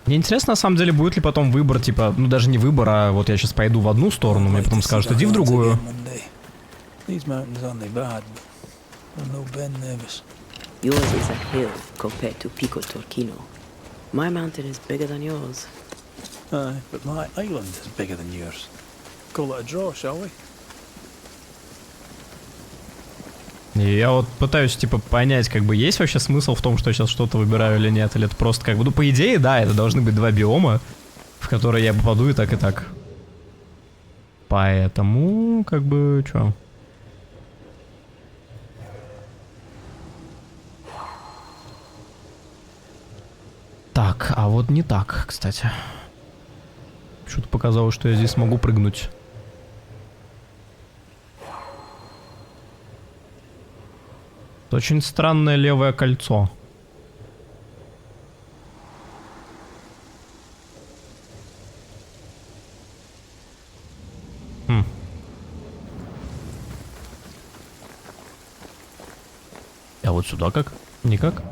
Мне интересно, на самом деле, будет ли потом выбор, типа, ну даже не выбор, а вот я сейчас пойду в одну сторону, мне потом скажут, иди в другую. Yours is a hill compared to Pico Torquino. My mountain is bigger than yours. Aye, but my island is bigger than yours. Call it a draw, shall we? И я вот пытаюсь, типа, понять, как бы, есть вообще смысл в том, что я сейчас что-то выбираю или нет, или это просто как бы, ну, по идее, да, это должны быть два биома, в которые я попаду и так, и так. Поэтому, как бы, чё? Так, а вот не так, кстати. Что-то показалось, что я здесь могу прыгнуть. Это очень странное левое кольцо. А вот сюда как? Никак?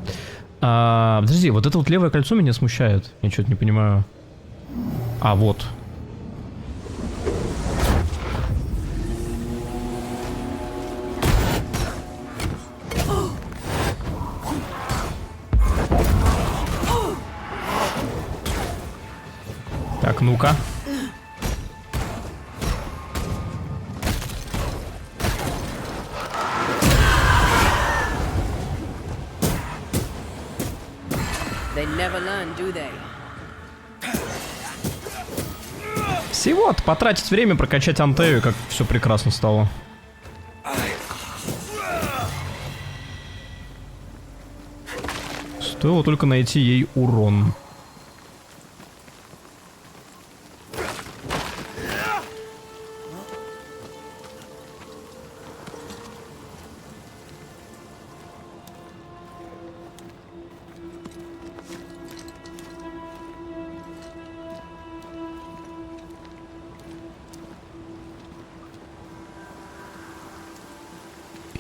Подожди, вот это вот левое кольцо меня смущает. Я что-то не понимаю. А, вот. Так, ну-ка. Всего-то потратить время, прокачать Антею, как все прекрасно стало. Стоило только найти ей урон.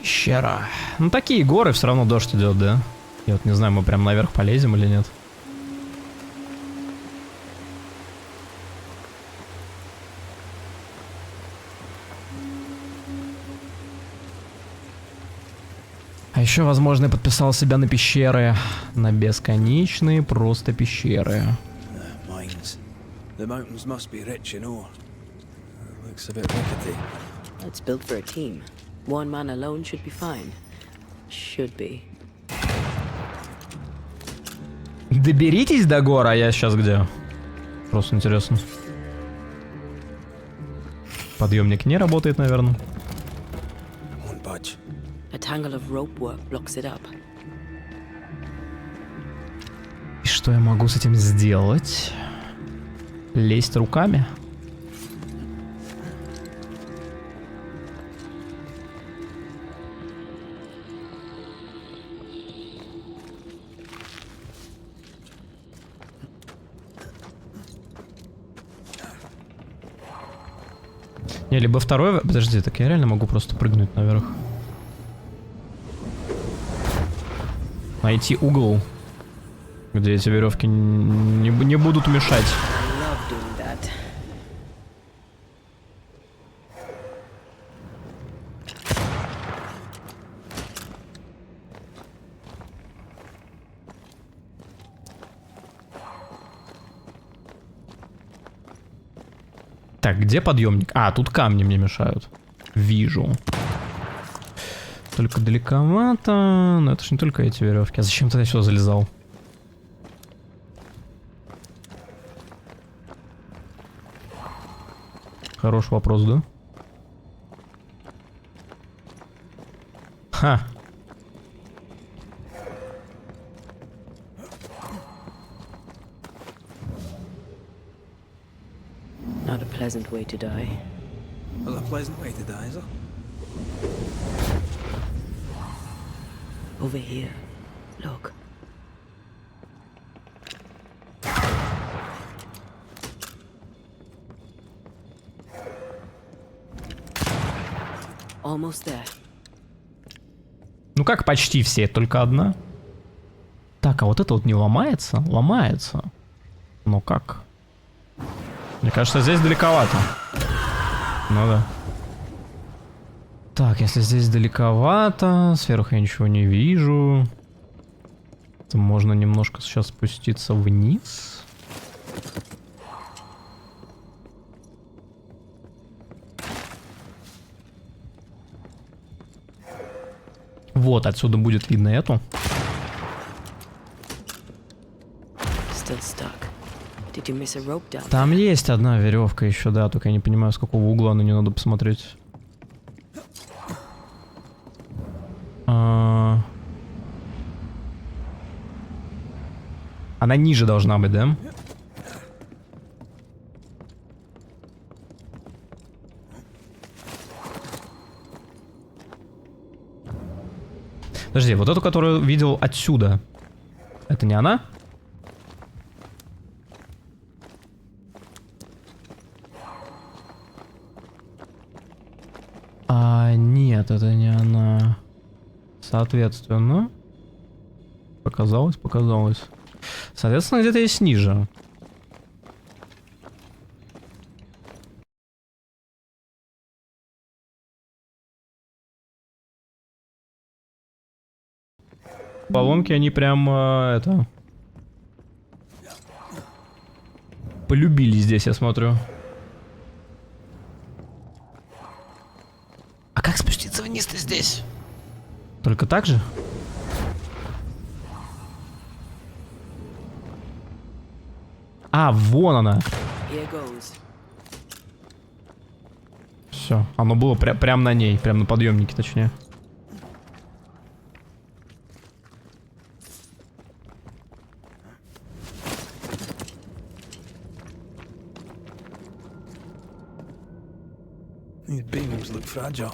Пещера. Ну такие горы, все равно дождь идет, да? Я вот не знаю, мы прям наверх полезем или нет. А еще, возможно, я подписал себя на пещеры. На бесконечные просто пещеры. One man alone should be fine. Should be. Доберитесь до гор, а я сейчас где? Просто интересно. Подъемник не работает, наверное. A tangle of rope work blocks it up. И что я могу с этим сделать? Лезть руками? Не, либо второй... Подожди, так я реально могу просто прыгнуть наверх. Найти угол, где эти веревки не будут мешать. Так, где подъемник? А, тут камни мне мешают. Вижу. Только далековато. Но это ж не только эти веревки. А зачем тогда сюда залезал? Хороший вопрос, да? Ха. Not a pleasant way to die. Well, a pleasant way to die, is it? Over here. Look. Almost there. Ну как почти все, только одна. Так, а вот это вот не ломается? Ломается. Ну как? Мне кажется, здесь далековато. Ну да. Так, если здесь далековато, сверху я ничего не вижу. То можно немножко сейчас спуститься вниз. Вот, отсюда будет видно эту. Там есть одна веревка еще, да, только я не понимаю, с какого угла на нее надо посмотреть. Она ниже должна быть, да? Подожди, вот эту, которую видел отсюда, это не она? Нет, это не она. Соответственно, показалось. Соответственно, где-то есть ниже. Поломки, они прям это полюбили здесь, я смотрю. А как спуститься вниз-то здесь? Только так же? А, вон она. Все, оно было прям на ней, прям на подъемнике, точнее. These beams look fragile.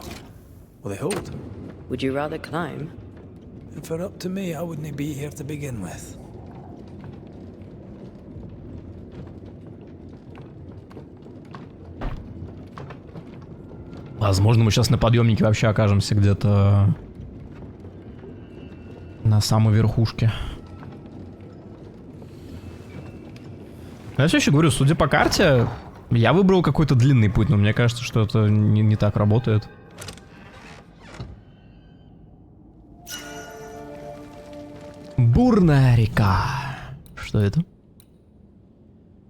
Will they hold? Would you rather climb? If it were up to me, I wouldn't be here to begin with. Возможно, мы сейчас на подъемнике вообще окажемся где-то на самой верхушке. Я все еще говорю, судя по карте, я выбрал какой-то длинный путь, но мне кажется, что это не так работает. Бурная река. Что это?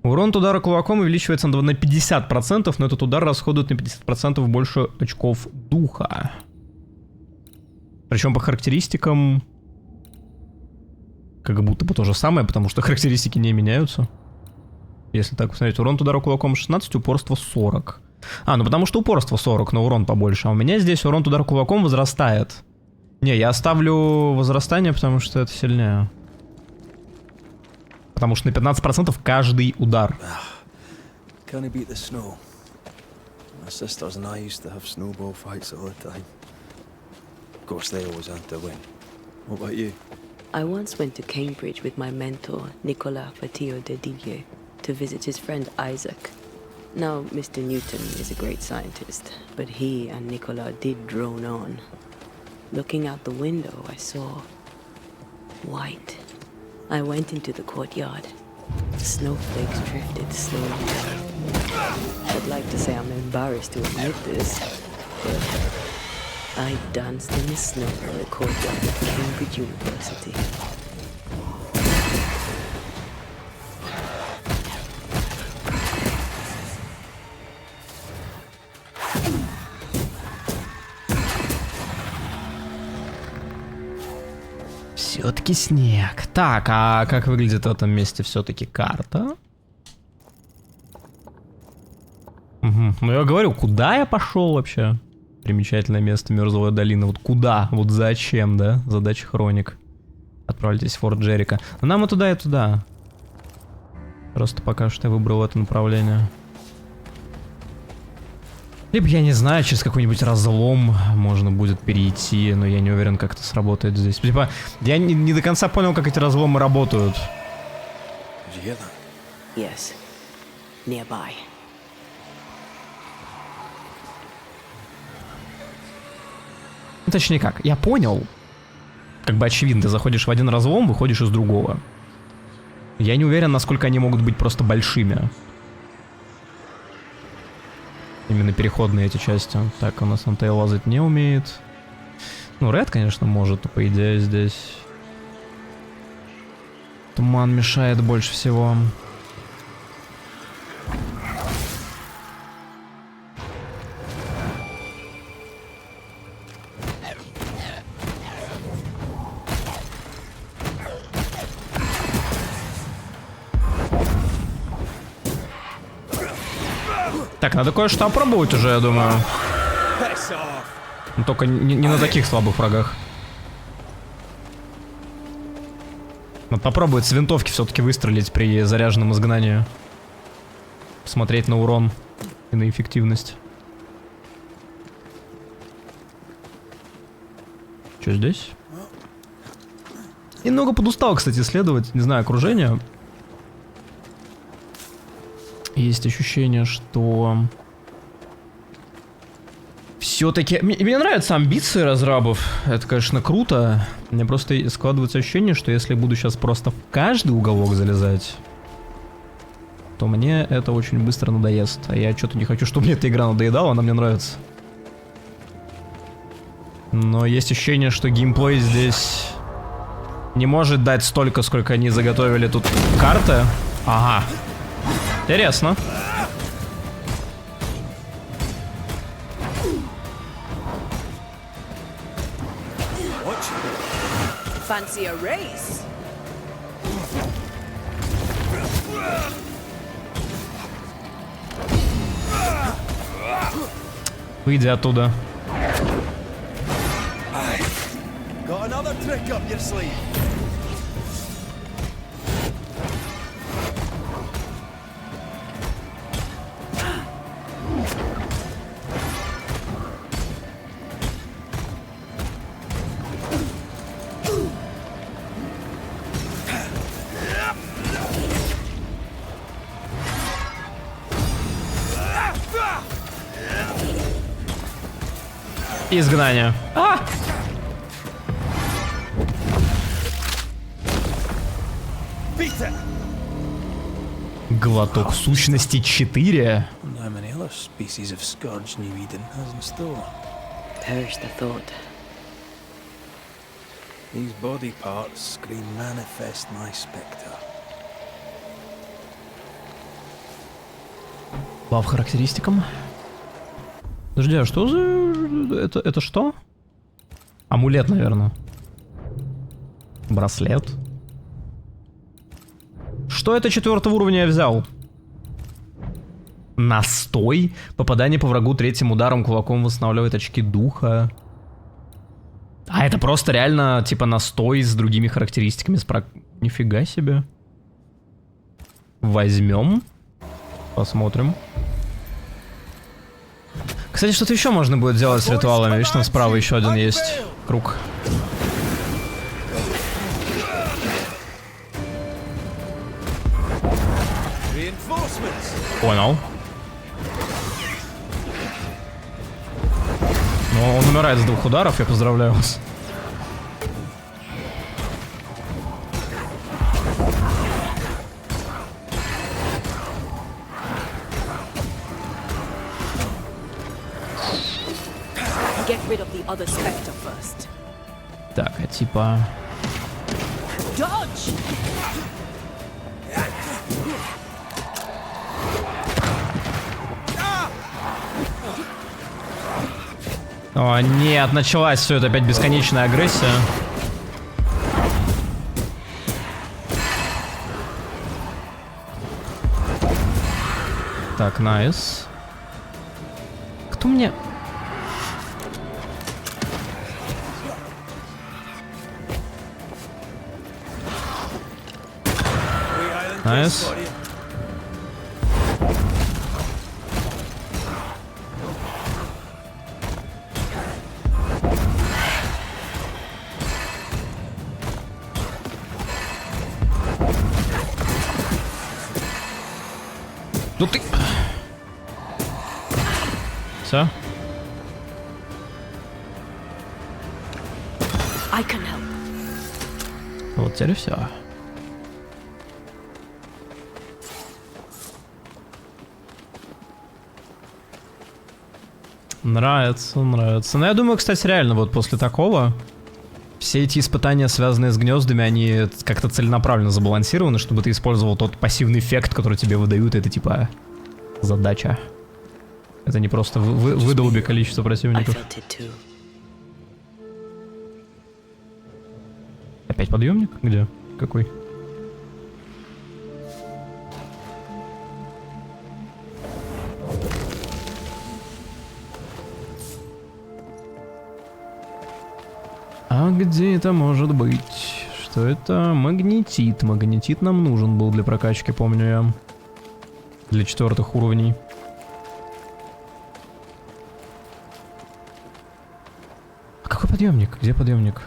Урон от удара кулаком увеличивается на 50%, но этот удар расходует на 50% больше очков духа. Причем по характеристикам как будто бы то же самое, потому что характеристики не меняются. Если так посмотреть, урон от удара кулаком 16, упорство 40. Ну потому что упорство 40, но урон побольше. А у меня здесь урон от удара кулаком возрастает. Не, я оставлю возрастание, потому что это сильнее. Потому что на 15% каждый удар. I once went to Cambridge with my mentor, Nicolas Fatio-Dedivier, to visit his friend Isaac. Now, Mr. Newton is a great scientist, but he and Nicolas did drone on. Looking out the window, I saw white. I went into the courtyard. Snowflakes drifted slowly down. I'd like to say I'm embarrassed to admit this, but I danced in the snow in the courtyard of Cambridge University. Все-таки снег. Так, а как выглядит в этом месте все-таки карта? Угу. Ну я говорю, куда я пошел вообще? Примечательное место, Мерзлая долина. Вот куда? Вот зачем, да? Задача хроник. Отправляйтесь в Форт Джерико. Но нам и туда. Просто пока что я выбрал это направление. Либо, я не знаю, через какой-нибудь разлом можно будет перейти, но я не уверен, как это сработает здесь. Типа, я не до конца понял, как эти разломы работают. Yes. Nearby. Точнее как, я понял. Как бы очевидно, ты заходишь в один разлом, выходишь из другого. Я не уверен, насколько они могут быть просто большими. Именно переходные эти части. Так, у нас Антея лазать не умеет. Ну, Ред, конечно, может, по идее, здесь. Туман мешает больше всего. Так, надо кое-что опробовать уже, я думаю. Но только не на таких слабых врагах. Надо попробовать с винтовки все-таки выстрелить при заряженном изгнании. Посмотреть на урон и на эффективность. Что здесь? Немного подустал, кстати, исследовать, не знаю, окружение. Есть ощущение, что... Все-таки... Мне нравятся амбиции разрабов. Это, конечно, круто. Мне просто складывается ощущение, что если я буду сейчас просто в каждый уголок залезать, то мне это очень быстро надоест. А я что-то не хочу, чтобы мне эта игра надоедала, она мне нравится. Но есть ощущение, что геймплей здесь не может дать столько, сколько они заготовили тут карты. Ага. Интересно. Fancy a race? Выйди оттуда. Got another trick up your sleeve. Изгнание. А! Глоток сущности 4. Perish the thought. These body parts scream manifest my spectre. По характеристикам. Подожди, а что за... Это что? Амулет, наверное. Браслет. Что это 4-го уровня я взял? Настой. Попадание по врагу 3-м ударом кулаком восстанавливает очки духа. А это просто реально типа настой с другими характеристиками. Нифига себе. Возьмем. Посмотрим. Кстати, что-то еще можно будет делать с ритуалами. Видишь, там справа еще один есть круг. Понял. Ну, он умирает с 2 ударов, я поздравляю вас. Так, а типа... Dodge! О, нет, началась все это опять бесконечная агрессия. Так, найс. Кто мне... Найс. Ну ты... Все? I can help. Вот теперь все. Нравится, нравится. Но я думаю, кстати, реально вот после такого все эти испытания, связанные с гнездами, они как-то целенаправленно забалансированы, чтобы ты использовал тот пассивный эффект, который тебе выдают. Это типа задача. Это не просто выдолби количество противников. Опять подъемник? Где? Какой? А где это может быть? Что это? Магнетит. Магнетит нам нужен был для прокачки, помню я. Для 4 уровней. А какой подъемник? Где подъемник?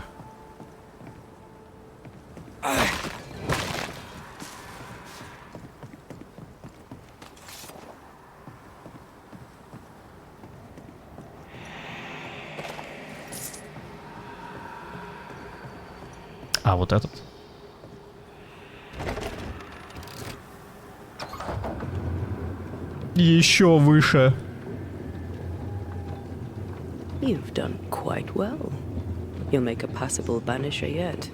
А, вот этот. Еще выше. You've done quite well. You'll make a passable banisher yet.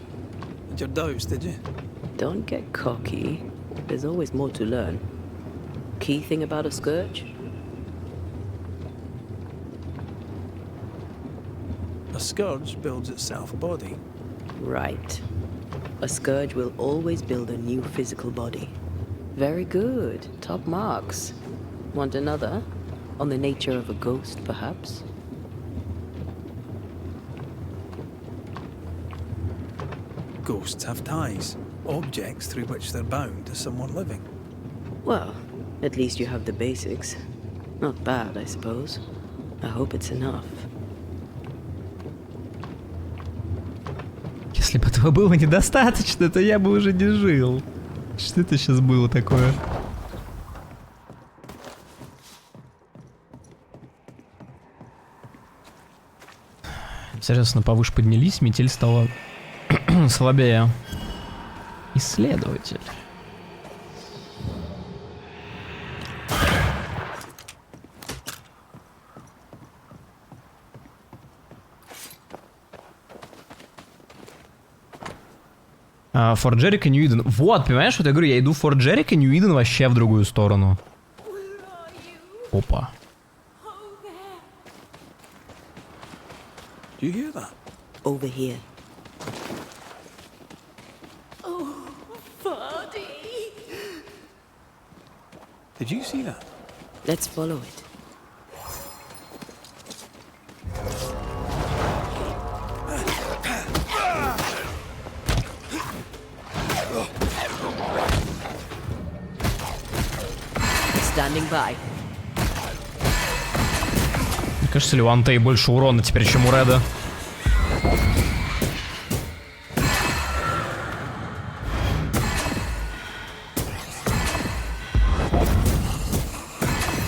Your doubts, did you? Don't get cocky. There's always more to learn. Key thing about a scourge? A scourge builds itself a body. Right. A scourge will always build a new physical body. Very good. Top marks. Want another? On the nature of a ghost, perhaps? Ghosts have ties, objects through which they're bound to someone living. Well, at least you have the basics. Not bad, I suppose. I hope it's enough. Если бы этого было недостаточно, то я бы уже не жил. Что это сейчас было такое? Интересно, повыше поднялись, метель стала слабее. Исследователь. Форт Джерико, Нью-Иден. Вот, понимаешь, вот я говорю, я иду в Форт Джерико, Нью-Иден вообще в другую сторону. Опа. Do you hear that? Over here. Did you see that? Let's follow it. Standing by. Мне кажется, ли у Антеи больше урона теперь, чем у Реда?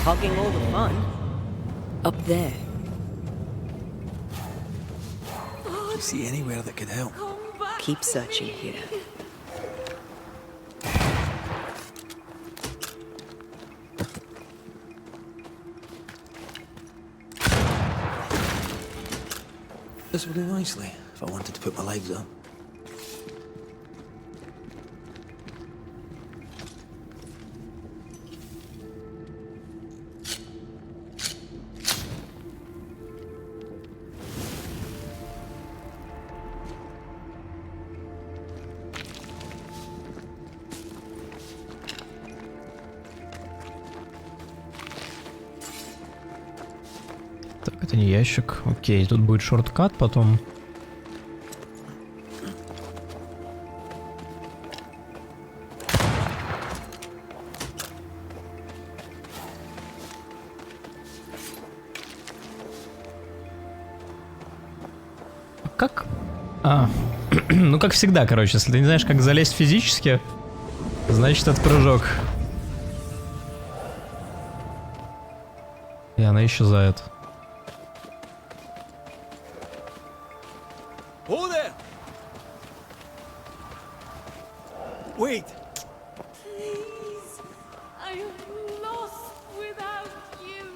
Hogging all the fun. Up there. Do you see anywhere that could help? Keep searching here. This would do nicely if I wanted to put my legs up. Так, это не ящик. Окей, тут будет шорткат потом. Как? Ну как всегда, короче, если ты не знаешь, как залезть физически, значит это прыжок. И она исчезает. Hold there! Wait! Please, I am lost without you.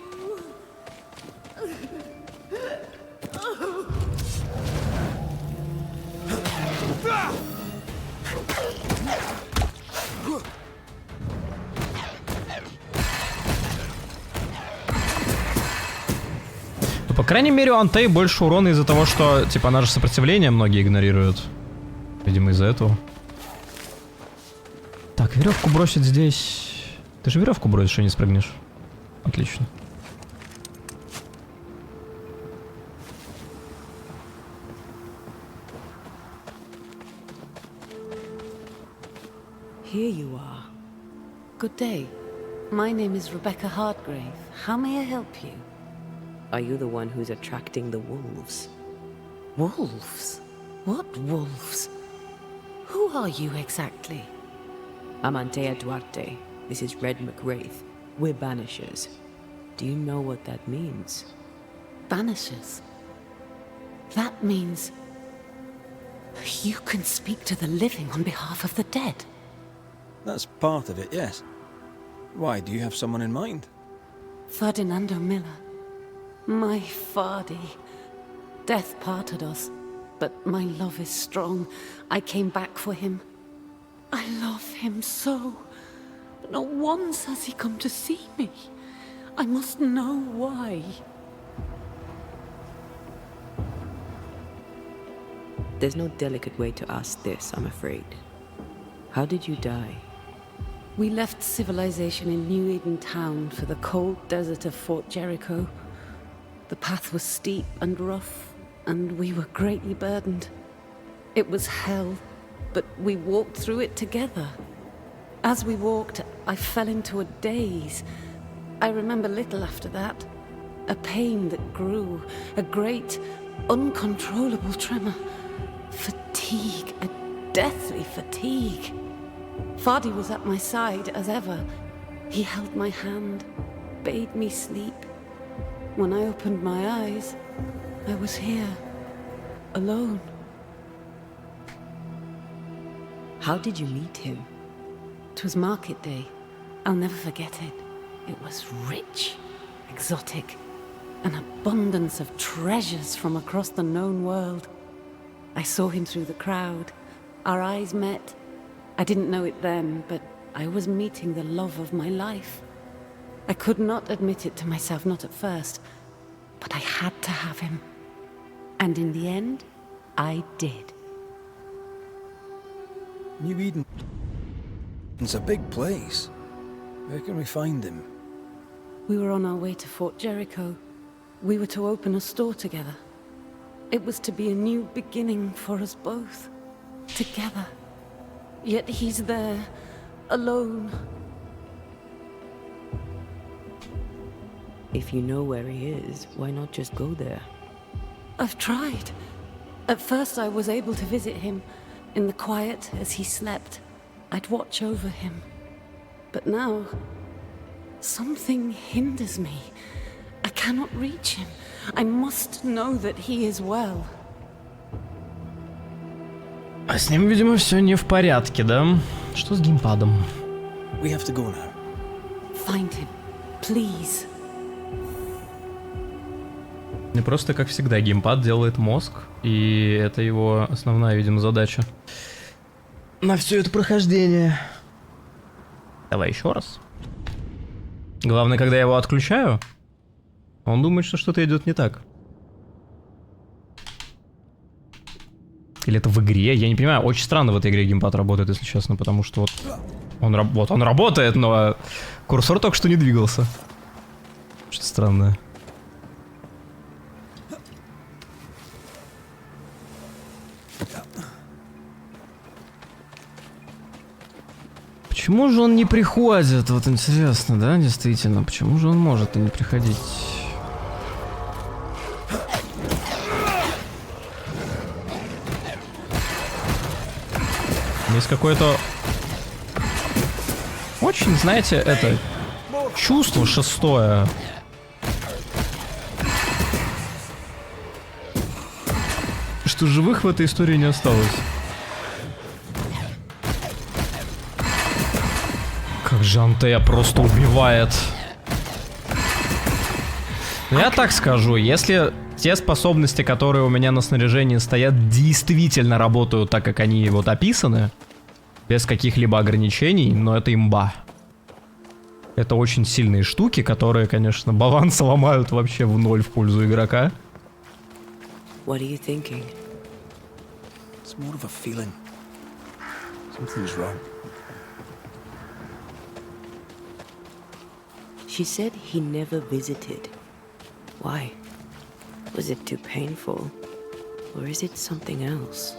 крайней мере, у Антеи больше урона из-за того, что, типа, она же сопротивление многие игнорируют. Видимо, из-за этого. Так, веревку бросить здесь. Ты же веревку бросишь, и не спрыгнешь. Отлично. Here you are. Good day. My name is Rebecca Hardgrave. How may I help you? Are you the one who's attracting the wolves? Wolves? What wolves? Who are you exactly? I'm Anteyu Duarte. This is Reda Macreya. We're Banishers. Do you know what that means? Banishers? That means you can speak to the living on behalf of the dead. That's part of it, yes. Why, do you have someone in mind? Ferdinando Miller. My Fardy. Death parted us, but my love is strong. I came back for him. I love him so. But not once has he come to see me. I must know why. There's no delicate way to ask this, I'm afraid. How did you die? We left civilization in New Eden Town for the cold desert of Fort Jericho. The path was steep and rough, and we were greatly burdened. It was hell, but we walked through it together. As we walked, I fell into a daze. I remember little after that. A pain that grew, a great, uncontrollable tremor. Fatigue, a deathly fatigue. Fardy was at my side as ever. He held my hand, bade me sleep. When I opened my eyes, I was here, alone. How did you meet him? 'Twas market day. I'll never forget it. It was rich, exotic, an abundance of treasures from across the known world. I saw him through the crowd. Our eyes met. I didn't know it then, but I was meeting the love of my life. I could not admit it to myself, not at first, but I had to have him. And in the end, I did. New Eden. It's a big place. Where can we find him? We were on our way to Fort Jericho. We were to open a store together. It was to be a new beginning for us both. Together. Yet he's there, alone. If you know where he is, why not just go there? I've tried. At first I was able to visit him. In the quiet, as he slept, I'd watch over him. But now, something hinders me. I cannot reach him. I must know that he is well. А с ним, видимо, все не в порядке, да? Что с геймпадом? We have to go now. Find him, please. Не просто, как всегда, геймпад делает мозг, и это его основная, видимо, задача. На все это прохождение. Давай еще раз. Главное, когда я его отключаю, он думает, что что-то идет не так. Или это в игре? Я не понимаю. Очень странно в этой игре геймпад работает, если честно, потому что вот он работает, но курсор только что не двигался. Что странное. Почему же он не приходит? Вот интересно, да, действительно. Почему же он может и не приходить? Есть какое-то очень, знаете, это чувство шестое. Что живых в этой истории не осталось. Как же Антея просто убивает. Но я так скажу, если те способности, которые у меня на снаряжении стоят, действительно работают так, как они вот описаны, без каких-либо ограничений, но это имба. Это очень сильные штуки, которые, конечно, баланс ломают вообще в ноль в пользу игрока. What are you thinking? It's more of a feeling. Something's wrong. She said he never visited. Why? Was it too painful? Or is it something else?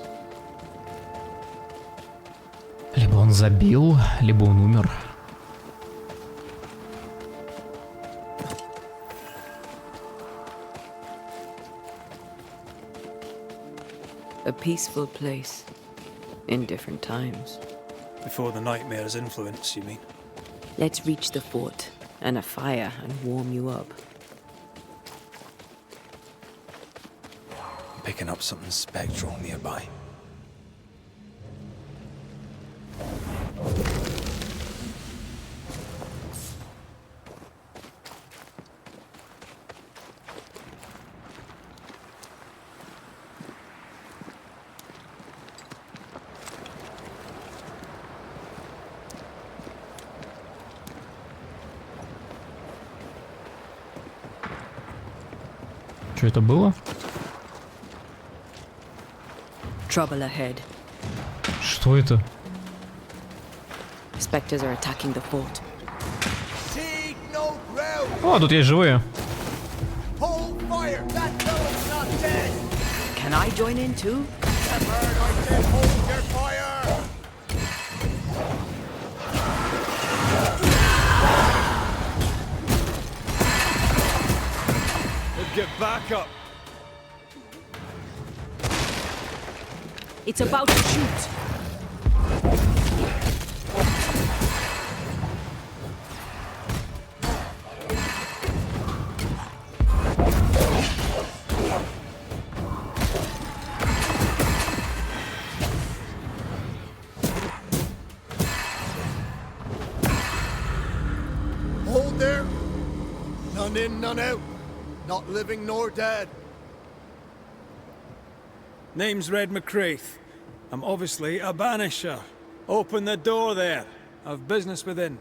Либо он забил, либо он умер. A peaceful place. In different times. Before the nightmare's influence, you mean? Let's reach the fort and a fire and warm you up. I'm picking up something spectral nearby. Что это было? Trouble ahead. Что это? Spectres are attacking the fort. О, тут есть живые. Can I join in too? Get back up! It's about to shoot. Hold there. None in, none out. Not living nor dead. Name's Reda Macreya. I'm obviously a banisher. Open the door there. I've business within.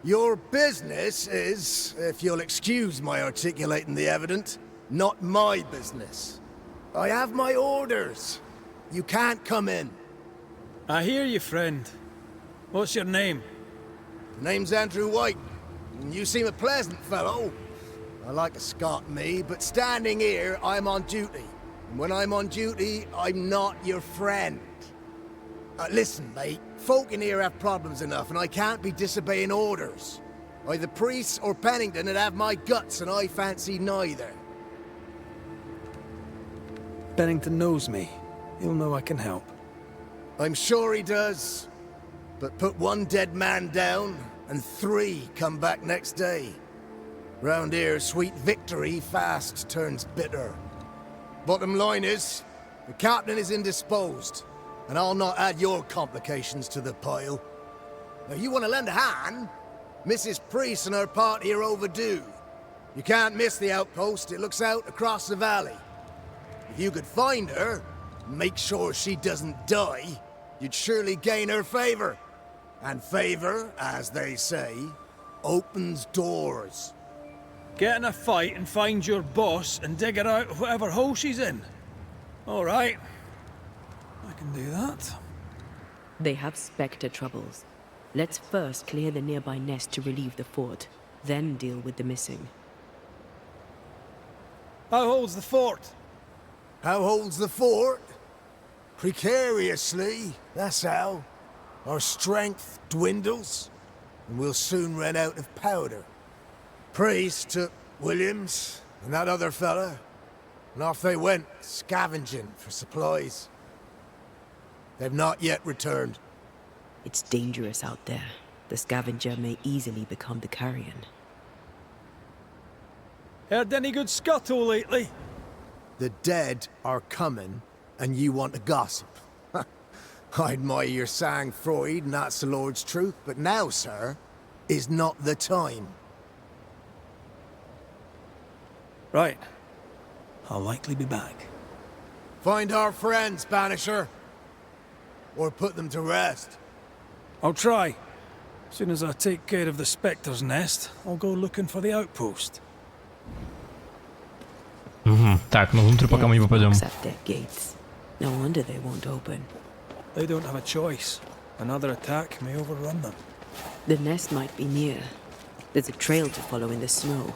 Your business is, if you'll excuse my articulating the evident, not my business. I have my orders. You can't come in. I hear you, friend. What's your name? The name's Andrew White. You seem a pleasant fellow. I like a Scot, me, but standing here, I'm on duty. And when I'm on duty, I'm not your friend. Listen, mate, folk in here have problems enough, and I can't be disobeying orders. Either priests or Pennington would have my guts, and I fancy neither. Bennington knows me. He'll know I can help. I'm sure he does. But put one dead man down, and 3 come back next day. Round here, sweet victory fast turns bitter. Bottom line is, the captain is indisposed, and I'll not add your complications to the pile. Now, you want to lend a hand? Mrs. Priest and her party are overdue. You can't miss the outpost, it looks out across the valley. If you could find her, and make sure she doesn't die, you'd surely gain her favor. And favor, as they say, opens doors. Get in a fight and find your boss and dig her out of whatever hole she's in. All right. I can do that. They have Spectre troubles. Let's first clear the nearby nest to relieve the fort, then deal with the missing. How holds the fort? How holds the fort? Precariously, that's how. Our strength dwindles, and we'll soon run out of powder. Priest took Williams and that other fella, and off they went, scavenging for supplies. They've not yet returned. It's dangerous out there. The scavenger may easily become the carrion. Heard any good scuttle lately? The dead are coming, and you want to gossip. I admire your sang-froid, and that's the Lord's truth, but now, sir, is not the time. Right. I'll likely be back. Find our friends, Banisher. Or put them to rest. I'll try. As soon as I take care of the Spectre's nest, I'll go looking for the outpost. Угу. Так, ну внутрь пока мы не попадем. Locks at their gates. No wonder they won't open. They don't have a choice. Another attack may overrun them. The nest might be near. There's a trail to follow in the snow.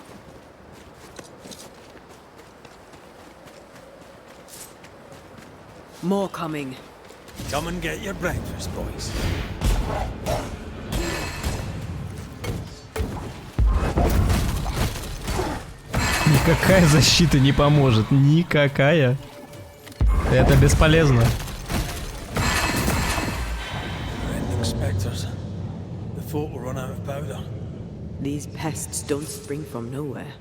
More coming. Come and get your breakfast, boys. Никакая защита не поможет. Никакая. Это бесполезно. Ending Spectres. The fort will run out of powder. These pests don't spring from nowhere.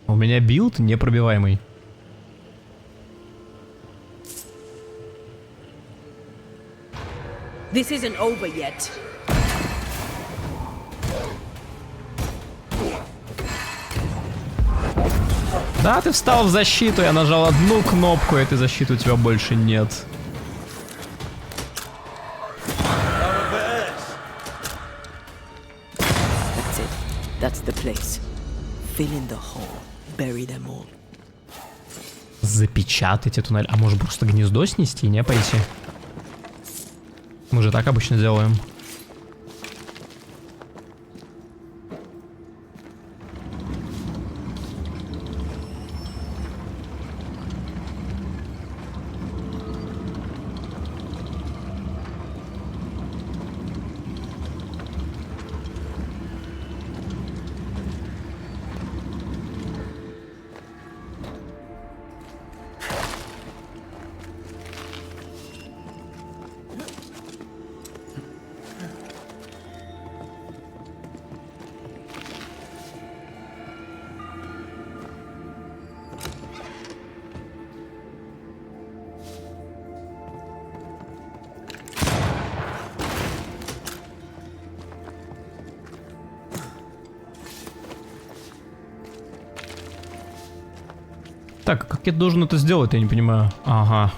У меня билд непробиваемый. This isn't over yet. Да, ты встал в защиту, я нажал одну кнопку, этой защиты у тебя больше нет. That's it. That's the place. Fill in the hole. Bury them all. Запечатать эту туннель. А может просто гнездо снести, не пойти? Мы же так обычно делаем. Так, как я должен это сделать, я не понимаю. Ага.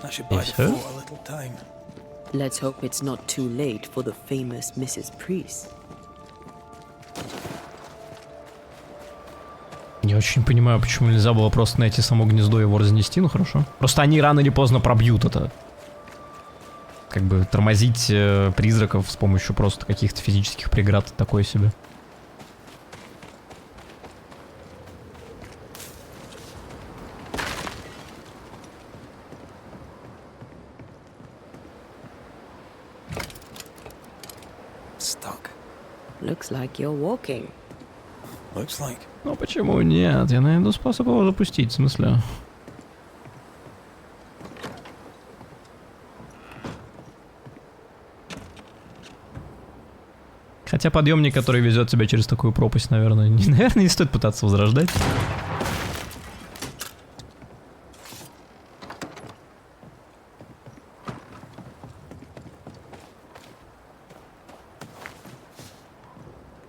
I should buy the fort a little time. Let's hope it's not too late for the famous Mrs. Priest. Не очень понимаю, почему нельзя было просто найти само гнездо и его разнести, ну хорошо. Просто они рано или поздно пробьют это. Как бы тормозить призраков с помощью просто каких-то физических преград такое себе. Stuck. Looks like you're walking. Looks like. Ну почему нет? Я найду способ его запустить, в смысле. Хотя подъемник, который везет тебя через такую пропасть, наверное, не стоит пытаться возрождать.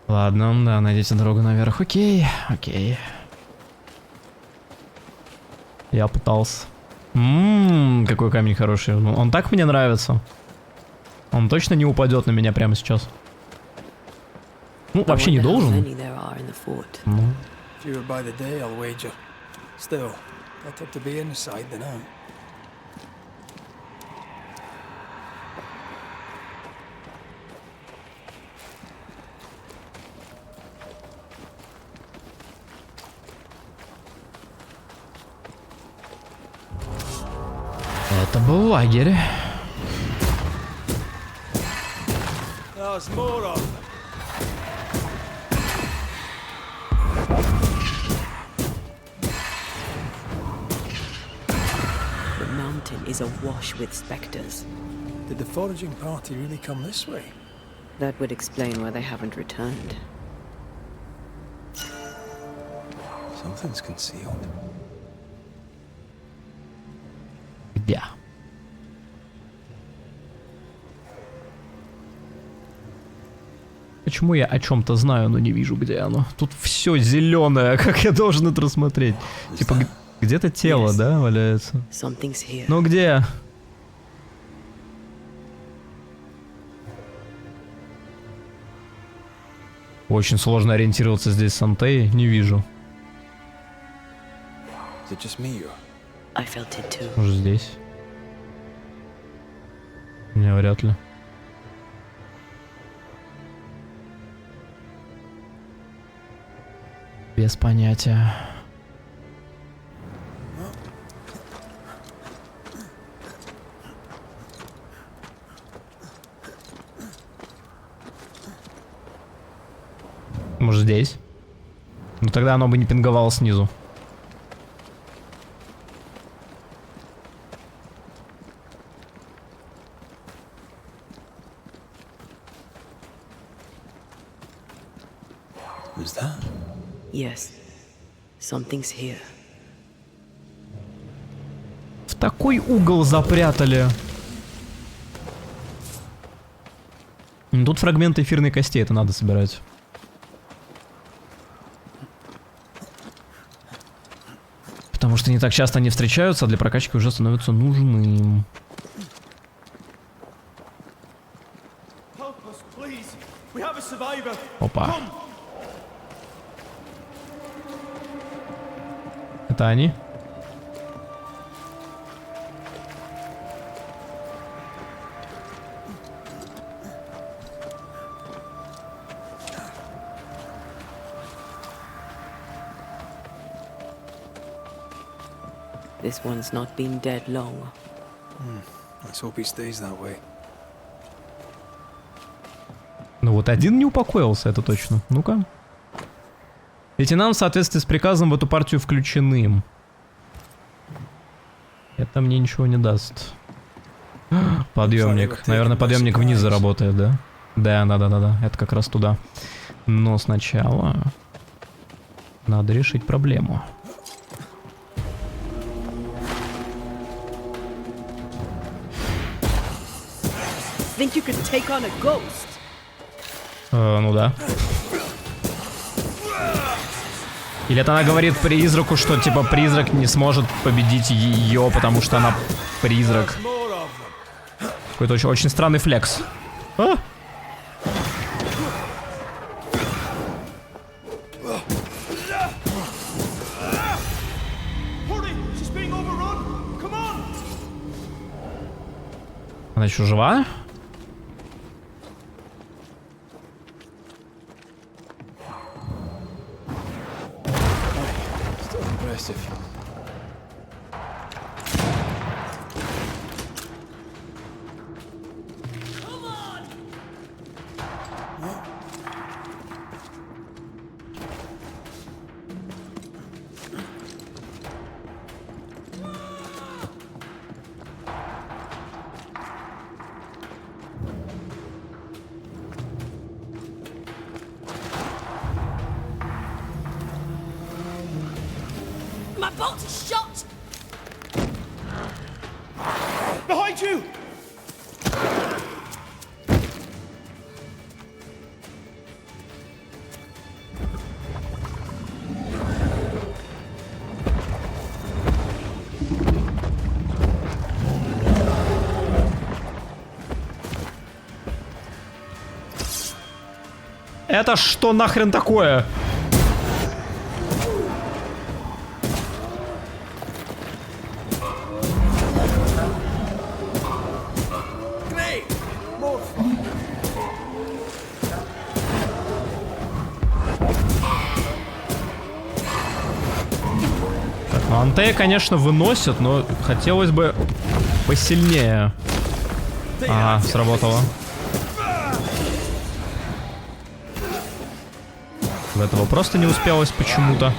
Ладно, да, найдите дорогу наверх. Окей, окей. Я пытался. Какой камень хороший. Ну, он так мне нравится. Он точно не упадет на меня прямо сейчас. Ну, вообще не должен. Ну. Fewer by the day, I'll wager. Still, better to be inside than out. Это был лагерь. There's more of them. The mountain is awash with specters. Did the foraging party really come this way? That would explain why they haven't returned. Something's concealed. Где? Почему я о чем-то знаю, но не вижу, где оно? Тут все зеленое, как я должен это рассмотреть? Типа, Где-то тело, Yes. да, валяется? Something's here. Ну где? Очень сложно ориентироваться здесь с Антеей, не вижу. Is it just me or? I felt it too. Может здесь? Не, вряд ли. Без понятия. Может здесь? Ну тогда оно бы не пинговало снизу. Who's that? Yes. Something's here. В такой угол запрятали. Тут фрагменты эфирной кости, это надо собирать. Потому что не так часто они встречаются, а для прокачки уже становятся нужны. Опа. Это они? This one's not been dead long. Let's hope he stays that way. Ну вот один не упокоился, это точно. Ну-ка. Эти нам в соответствии с приказом в эту партию включены. Это мне ничего не даст. Подъемник. Наверное, подъемник вниз заработает, да? Да. Это как раз туда. Но сначала надо решить проблему. Think you could take on a ghost? Ну да. Или это она говорит призраку, что типа призрак не сможет победить ее, потому что она призрак. Какой-то очень странный флекс. А? Она еще жива? My bolt is shot! Behind you! Это что нахрен такое? Так, ну Антея, конечно, выносит, но хотелось бы посильнее. Ага, сработало. В этого просто не успелось почему-то.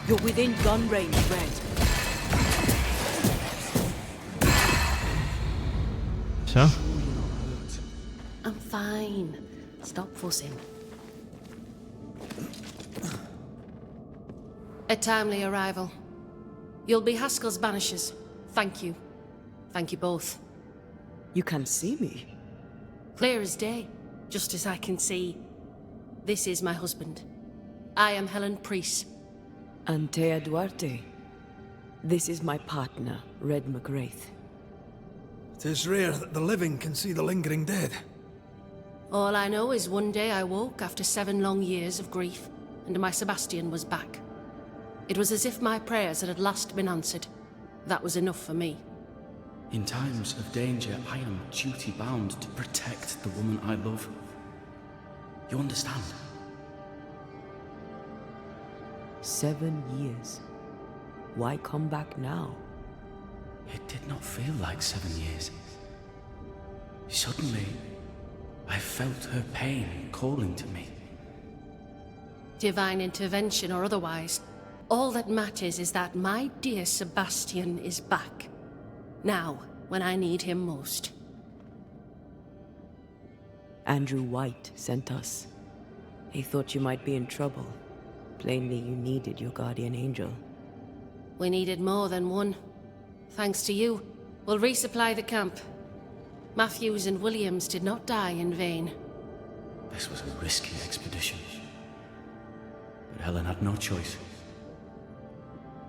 You're within gun range, Red. Все. I'm fine. Stop fussing. A timely arrival. You'll be Haskell's Banishers. Thank you. Thank you both. You can see me. Clear as day, just as I can see. This is my husband. I am Helen Priest. Anteyu Duarте. This is my partner, Reda Macreya. It is rare that the living can see the lingering dead. All I know is one day I woke after 7 long years of grief, and my Sebastian was back. It was as if my prayers had at last been answered. That was enough for me. In times of danger, I am duty-bound to protect the woman I love. You understand? 7 years. Why come back now? It did not feel like 7 years. Suddenly, I felt her pain calling to me. Divine intervention or otherwise, all that matters is that my dear Sebastian is back. Now, when I need him most. Andrew White sent us. He thought you might be in trouble. Plainly, you needed your guardian angel. We needed more than one. Thanks to you, we'll resupply the camp. Matthews and Williams did not die in vain. This was a risky expedition. But Helen had no choice.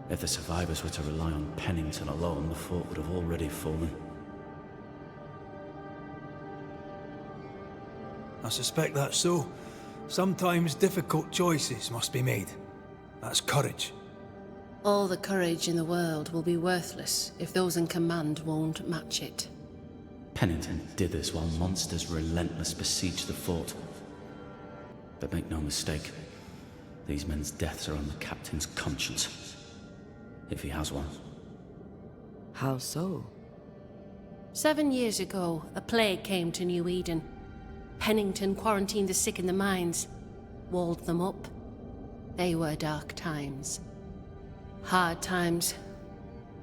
If the survivors were to rely on Pennington alone, the fort would have already fallen. I suspect that's so. Sometimes difficult choices must be made. That's courage. All the courage in the world will be worthless if those in command won't match it. Pennington did this while monsters relentless besieged the fort. But make no mistake, these men's deaths are on the captain's conscience. If he has one. How so? 7 years ago, a plague came to New Eden. Pennington quarantined the sick in the mines, walled them up. They were dark times. Hard times.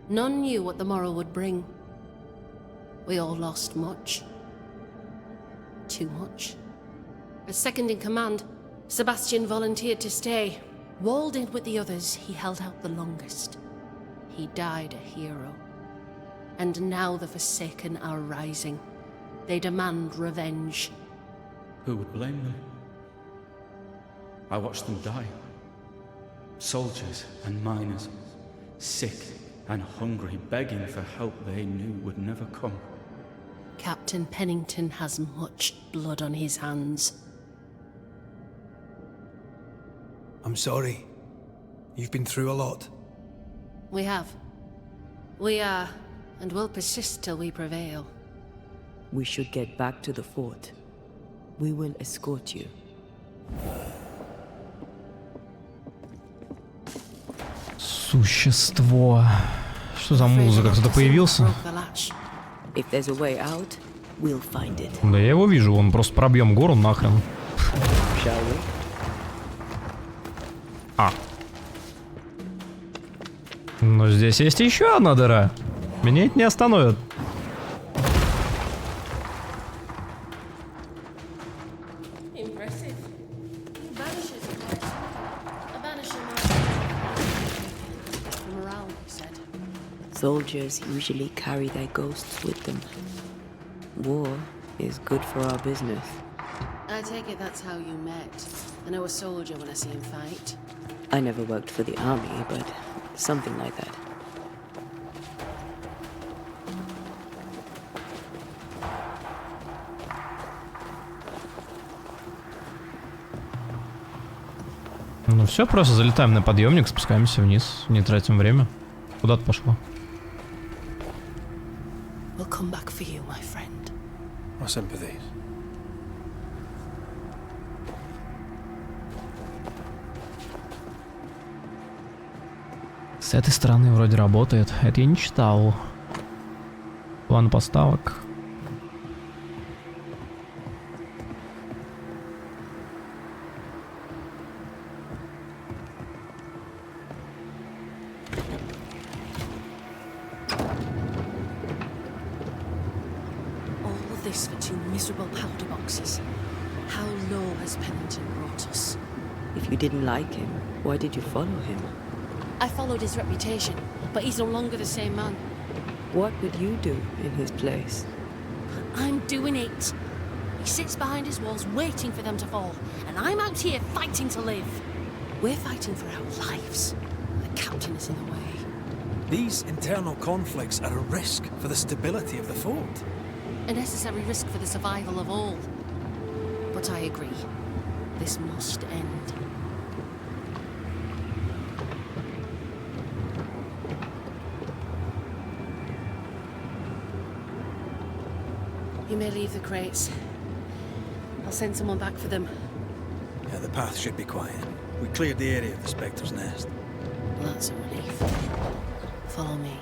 None knew what the morrow would bring. We all lost much. Too much. As second in command, Sebastian volunteered to stay. Walled in with the others, he held out the longest. He died a hero. And now the Forsaken are rising. They demand revenge. Who would blame them? I watched them die. Soldiers and miners, sick and hungry, begging for help they knew would never come. Captain Pennington has much blood on his hands. I'm sorry. You've been through a lot. We have. We are, and will persist till we prevail. We should get back to the fort. We will escort you. Существо. Что за музыка? Кто-то появился? If there's a way out, we'll find it. Да я его вижу, он просто пробьем гору нахрен. Shall we? А. Но здесь есть еще одна дыра. Меня это не остановит. Soldiers usually carry their ghosts with them. War is good for our business. I take it that's how you met. I know a soldier when I see him fight. I never worked for the army, but something like that. Ну все, просто залетаем на подъемник, спускаемся вниз, не тратим время. Куда ты пошло? We'll come back for you, my friend. My sympathies. С этой стороны вроде работает. Это я не читал. План поставок. This for 2 miserable powder boxes. How low has Pennington brought us? If you didn't like him, why did you follow him? I followed his reputation, but he's no longer the same man. What would you do in his place? I'm doing it. He sits behind his walls waiting for them to fall, and I'm out here fighting to live. We're fighting for our lives. The captain is in the way. These internal conflicts are a risk for the stability of the fort. A necessary risk for the survival of all. But I agree. This must end. You may leave the crates. I'll send someone back for them. Yeah, the path should be quiet. We cleared the area of the Spectre's nest. Well, that's a relief. Follow me.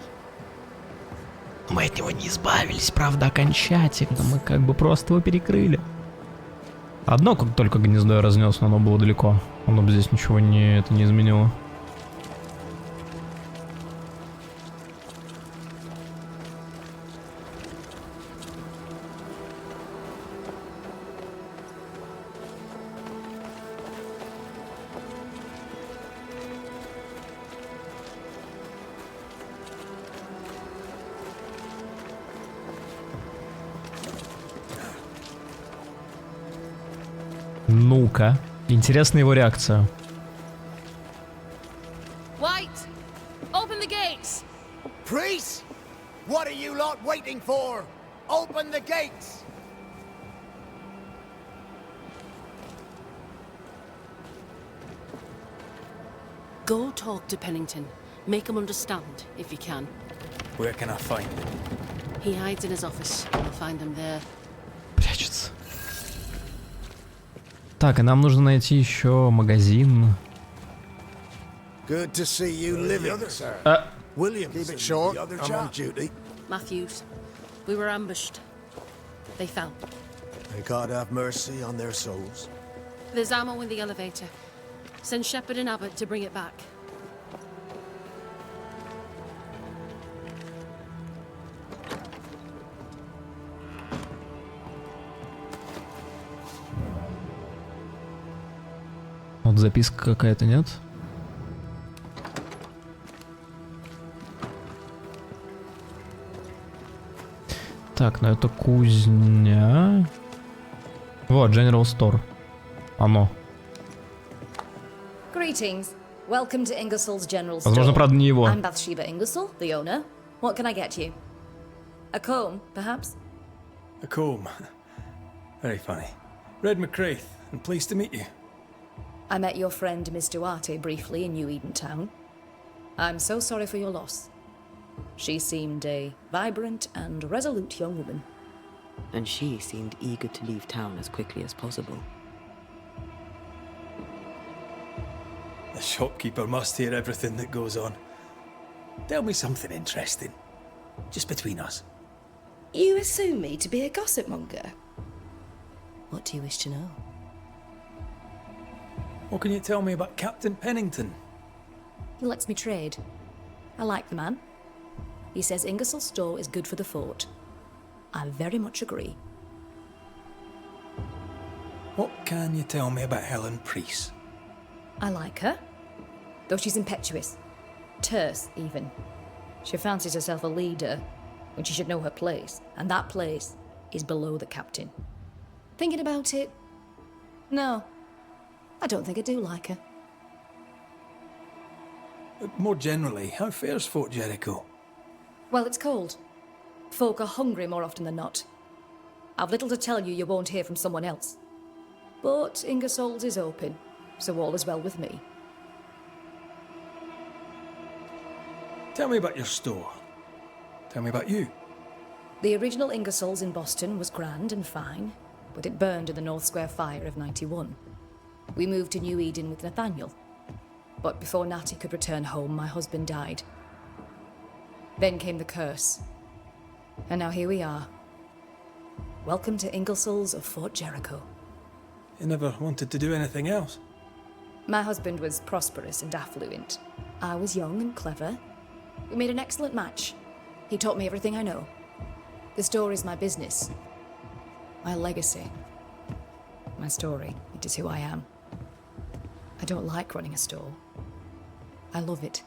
Мы от него не избавились, правда, окончательно. Мы как бы просто его перекрыли. Одно как только гнездо я разнес, но оно было далеко. Оно бы здесь ничего не изменило. Ну-ка, интересна его реакция. White, open the gates. Priest! What are you lot waiting for? Open the gates! Go talk to Pennington. Make him understand, if you can. Where can I find him? He hides in his office. You'll find him there. Прячется. Так, и нам нужно найти еще магазин. Good to see you living, sir. William, keep it short. I'm on duty. Matthews, we were ambushed. They fell. May God have mercy on their souls. There's ammo in the elevator. Send Shepard and Abbott to bring it back. Вот записка какая-то, нет? Так, ну это кузня. Вот, General Store. Оно. Greetings. Welcome to Ingersoll's General Store. Возможно, правда, не его. I'm Bathsheba Ingersoll, the owner. What can I get you? A comb, perhaps? A comb. Very funny. Reda Macreya, and pleased to meet you. I met your friend Miss Duarte briefly in New Eden Town. I'm so sorry for your loss. She seemed a vibrant and resolute young woman. And she seemed eager to leave town as quickly as possible. The shopkeeper must hear everything that goes on. Tell me something interesting. Just between us. You assume me to be a gossip monger? What do you wish to know? What can you tell me about Captain Pennington? He lets me trade. I like the man. He says Ingersoll's store is good for the fort. I very much agree. What can you tell me about Helen Priest? I like her, though she's impetuous. Terse, even. She fancies herself a leader when she should know her place, and that place is below the captain. Thinking about it, no, I don't think I do like her. But more generally, how fares Fort Jericho? Well, it's cold. Folk are hungry more often than not. I've little to tell you won't hear from someone else. But Ingersoll's is open, so all is well with me. Tell me about your store. Tell me about you. The original Ingersoll's in Boston was grand and fine, but it burned in the North Square fire of '91. We moved to New Eden with Nathaniel. But before Natty could return home, my husband died. Then came the curse. And now here we are. Welcome to Ingersoll's of Fort Jericho. You never wanted to do anything else? My husband was prosperous and affluent. I was young and clever. We made an excellent match. He taught me everything I know. The store is my business. My legacy. My story. It is who I am. I don't like running a store. I love it.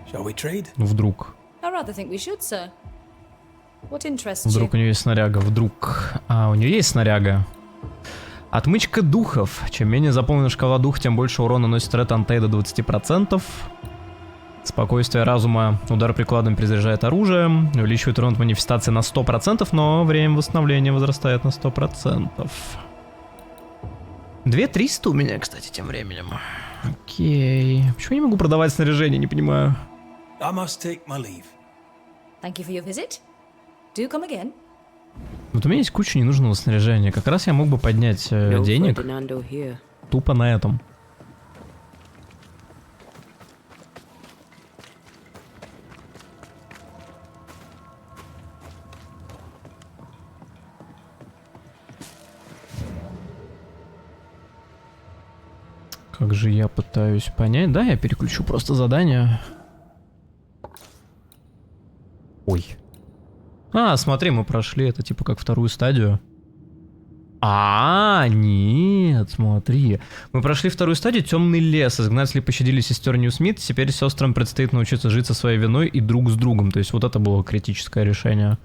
Shall we trade? Вдруг. I rather think we should, sir. What interests Вдруг у you? нее есть снаряга. Вдруг. А, у нее есть снаряга. Отмычка духов. Чем менее заполнена шкала духа, тем больше урона наносит Ред Антею до 20%. Спокойствие разума. Удар прикладом перезаряжает оружие. Увеличивает урон от манифестации на 100%, но время восстановления возрастает на 100%. 2300 у меня, кстати, тем временем. Окей. Почему я не могу продавать снаряжение, не понимаю. I must take my leave. Thank you for your visit. Do come again. Вот у меня есть куча ненужного снаряжения. Как раз я мог бы поднять денег тупо на этом. Как же я пытаюсь понять? Да, я переключу просто задание. Ой. А, смотри, мы прошли это типа как вторую стадию. Нет, смотри. Мы прошли вторую стадию, темный лес. Изгнатели пощадили сестер Ньюсмит. Теперь сестрам предстоит научиться жить со своей виной и друг с другом. То есть вот это было критическое решение.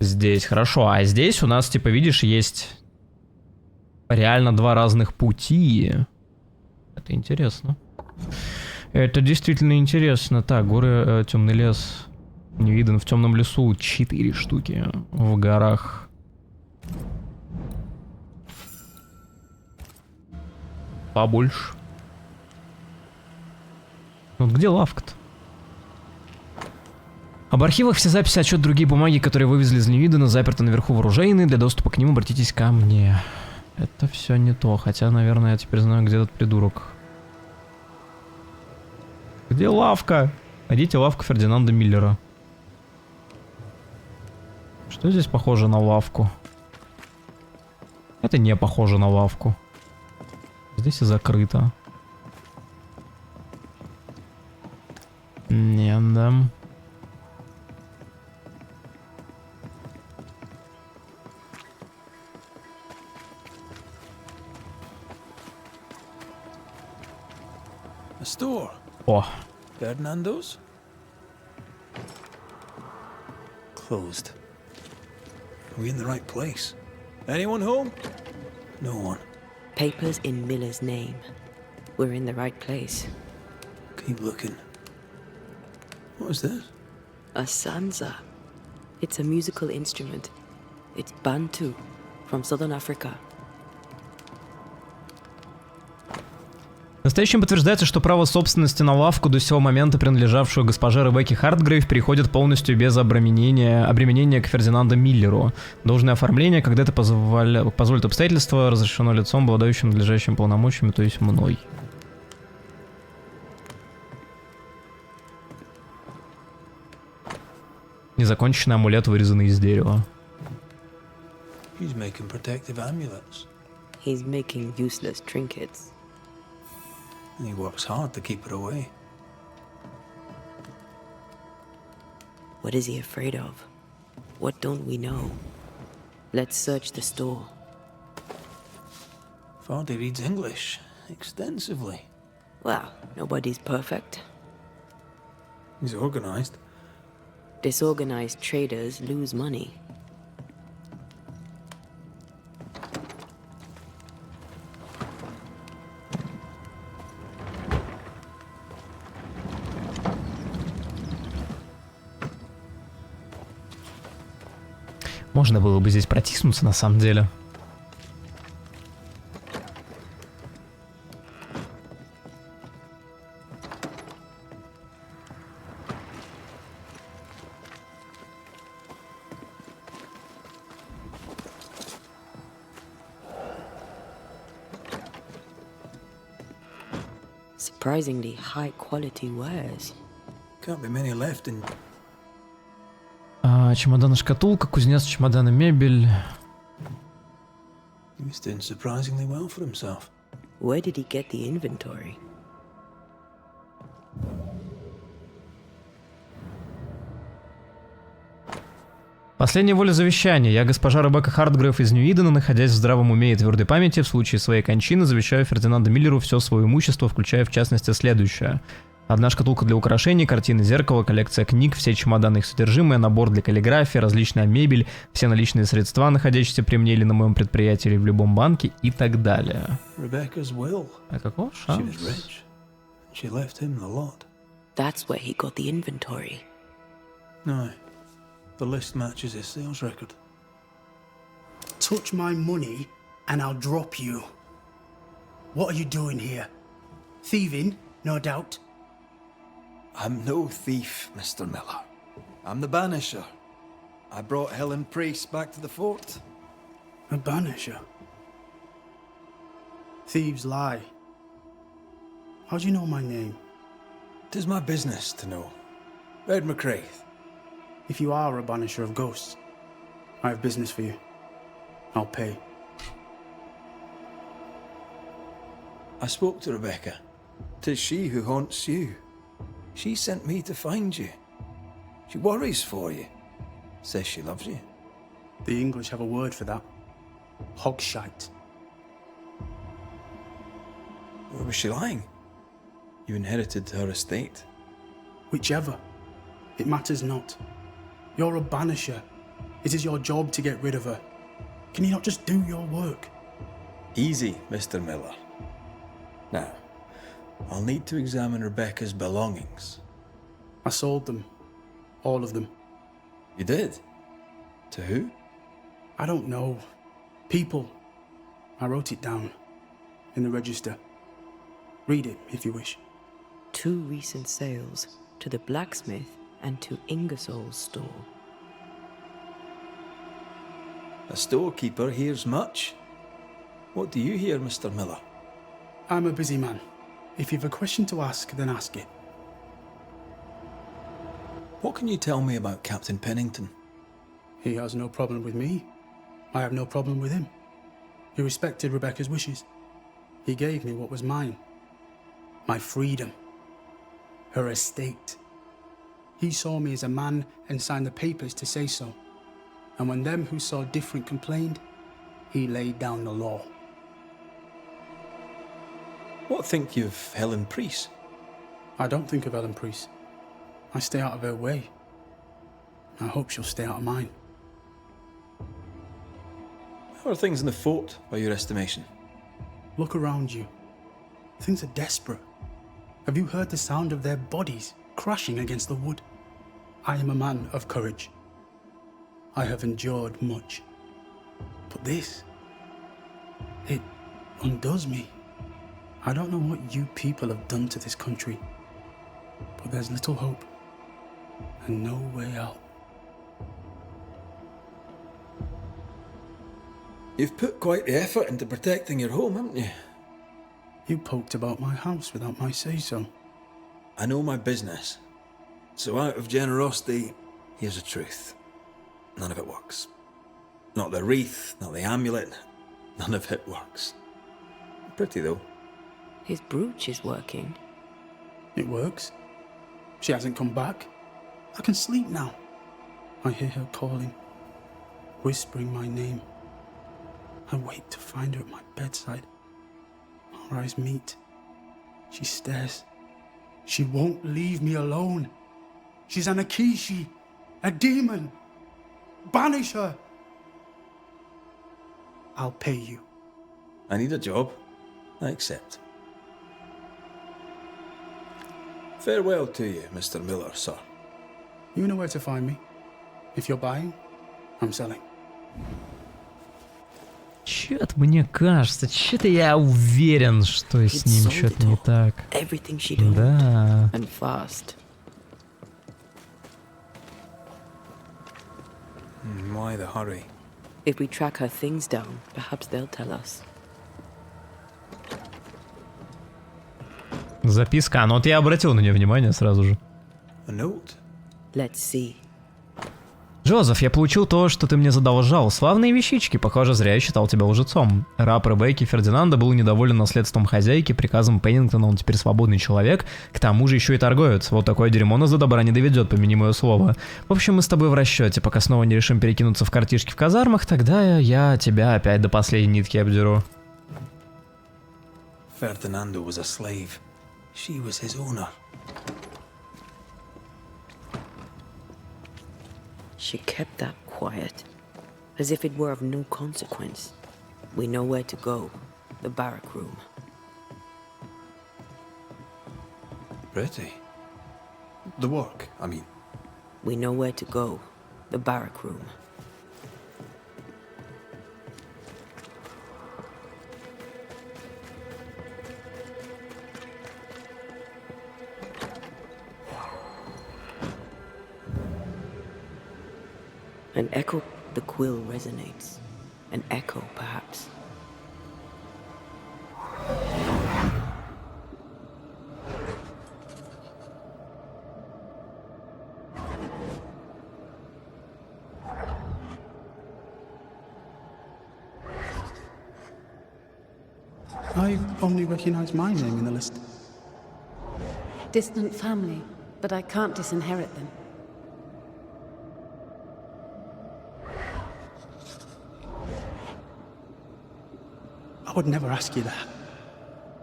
Здесь, хорошо. А здесь у нас, типа, видишь, есть реально два разных пути. Это интересно. Это действительно интересно. Так, горы, темный лес. Не виден в темном лесу. 4 штуки. В горах. Побольше. Вот где лавка-то? Об архивах все записи, отчет, другие бумаги, которые вывезли из Невидана, заперты наверху в оружейной. Для доступа к ним обратитесь ко мне. Это все не то. Хотя, наверное, я теперь знаю, где этот придурок. Где лавка? Найдите лавку Фердинанда Миллера. Что здесь похоже на лавку? Это не похоже на лавку. Здесь и закрыто. Не, да. A store. О. Ferdinando's? Closed. Are we in the right place? Anyone home? No one. Papers in Miller's name. We're in the right place. Keep looking. What is this? A sanza. It's a musical instrument. It's Bantu, from Southern Africa. Настоящим подтверждается, что право собственности на лавку, до сего момента принадлежавшую госпоже Ребекке Хартгрейв, переходит полностью без обременения к Фердинанду Миллеру. Должное оформление, когда это позволит обстоятельства, разрешено лицом, обладающим надлежащими полномочиями, то есть мной. Незаконченный амулет, вырезанный из дерева. He's making protective amulets. He's making useless trinkets. And he works hard to keep it away. What is he afraid of? What don't we know? Let's search the store. Fardy reads English extensively. Well, nobody's perfect. He's organized. Disorganized traders lose money. Можно было бы здесь протиснуться, на самом деле. Surprisingly high quality wares. Can't be many left in. Чемодан и шкатулка, кузнец, чемодан и мебель. He was doing surprisingly well for himself. Where did he get the inventory? Последняя воля завещания. Я, госпожа Ребекка Хартгрейв из Ньюидена, находясь в здравом уме и твердой памяти, в случае своей кончины завещаю Фердинанду Миллеру все свое имущество, включая в частности следующее. Одна шкатулка для украшений, картины, зеркало, коллекция книг, все чемоданы, их содержимое, набор для каллиграфии, различная мебель, все наличные средства, находящиеся при мне или на моем предприятии или в любом банке и так далее. Rebecca's will. А каков She шанс? was rich. She left him the lot. That's where he got the inventory. No. The list matches his sales record. Touch my money and I'll drop you. What are you doing here? Thieving, no doubt. I'm no thief, Mr. Miller. I'm the Banisher. I brought Helen Priest back to the fort. A banisher? Thieves lie. How do you know my name? 'Tis my business to know. Reda Macreya. If you are a banisher of ghosts, I have business for you. I'll pay. I spoke to Rebecca. 'Tis she who haunts you. She sent me to find you. She worries for you. Says she loves you. The English have a word for that. Hogshite. Or was she lying? You inherited her estate. Whichever. It matters not. You're a banisher. It is your job to get rid of her. Can you not just do your work? Easy, Mr. Miller. Now, I'll need to examine Rebecca's belongings. I sold them. All of them. You did? To who? I don't know. People. I wrote it down. In the register. Read it, if you wish. 2 recent sales, to the blacksmith and to Ingersoll's store. A storekeeper hears much. What do you hear, Mr. Miller? I'm a busy man. If you've a question to ask, then ask it. What can you tell me about Captain Pennington? He has no problem with me. I have no problem with him. He respected Rebecca's wishes. He gave me what was mine. My freedom. Her estate. He saw me as a man and signed the papers to say so. And when them who saw different complained, he laid down the law. What think you of Helen Priest? I don't think of Helen Priest. I stay out of her way. I hope she'll stay out of mine. How are things in the fort, by your estimation? Look around you. Things are desperate. Have you heard the sound of their bodies crashing against the wood? I am a man of courage. I have endured much. But this, it undoes me. I don't know what you people have done to this country, but there's little hope and no way out. You've put quite the effort into protecting your home, haven't you? You poked about my house without my say-so. I know my business. So out of generosity, here's the truth. None of it works. Not the wreath, not the amulet, none of it works. Pretty though. His brooch is working. It works. She hasn't come back. I can sleep now. I hear her calling, whispering my name. I wait to find her at my bedside. Our eyes meet. She stares. She won't leave me alone. She's an Akishi, a demon. Banish her. I'll pay you. I need a job. I accept. Farewell to you, Mr. Miller, sir. You know where to find me. If you're buying, I'm selling. Чё-то мне кажется, что-то я уверен, что с ним что-то не так. Everything she'd owned. Да. And fast. Why the hurry? If we track her things down, perhaps they'll tell us. Записка. Ну вот я обратил на нее внимание сразу же. A note? Let's see. Джозеф, я получил то, что ты мне задолжал. Славные вещички. Похоже, зря я считал тебя лжецом. Раб Ребекки Фердинанда был недоволен наследством хозяйки, приказом Пеннингтона он теперь свободный человек, к тому же еще и торговец. Вот такое дерьмо нас до добра не доведет, помяни мое слово. В общем, мы с тобой в расчете. Пока снова не решим перекинуться в картишки в казармах, тогда я тебя опять до последней нитки обдеру. Ferdinando was a slave. She was his owner. She kept that quiet, as if it were of no consequence. We know where to go, the barrack room. Pretty. The work, I mean. We know where to go. The barrack room. An echo, the quill resonates. An echo, perhaps. I only recognize my name in the list. Distant family, but I can't disinherit them. I would never ask you that.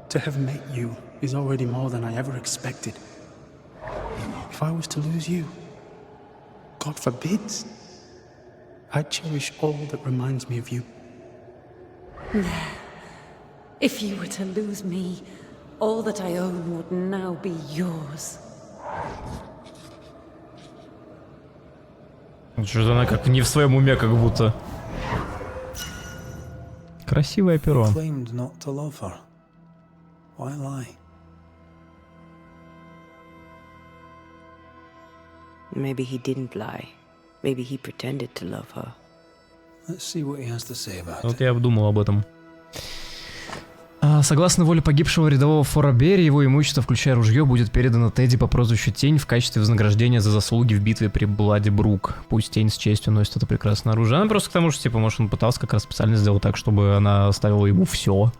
To have met you is already more than I ever expected. If I was to lose you, God forbids, I'd cherish all that reminds me of you. If you were to lose me, all that I own would now be yours. Что-то она как не в своем уме, как будто. Красивое перо. Claimed not to love her. Why lie? Maybe he didn't lie. Maybe he pretended to love her. Let's see what he has to say about Вот it. я обдумал об этом. Согласно воле погибшего рядового Форабери, его имущество, включая ружье, будет передано Тедди по прозвищу Тень в качестве вознаграждения за заслуги в битве при Блади-Брук. Пусть Тень с честью носит это прекрасное оружие. Она просто к тому, что, типа, может, он пытался как раз специально сделать так, чтобы она оставила ему все.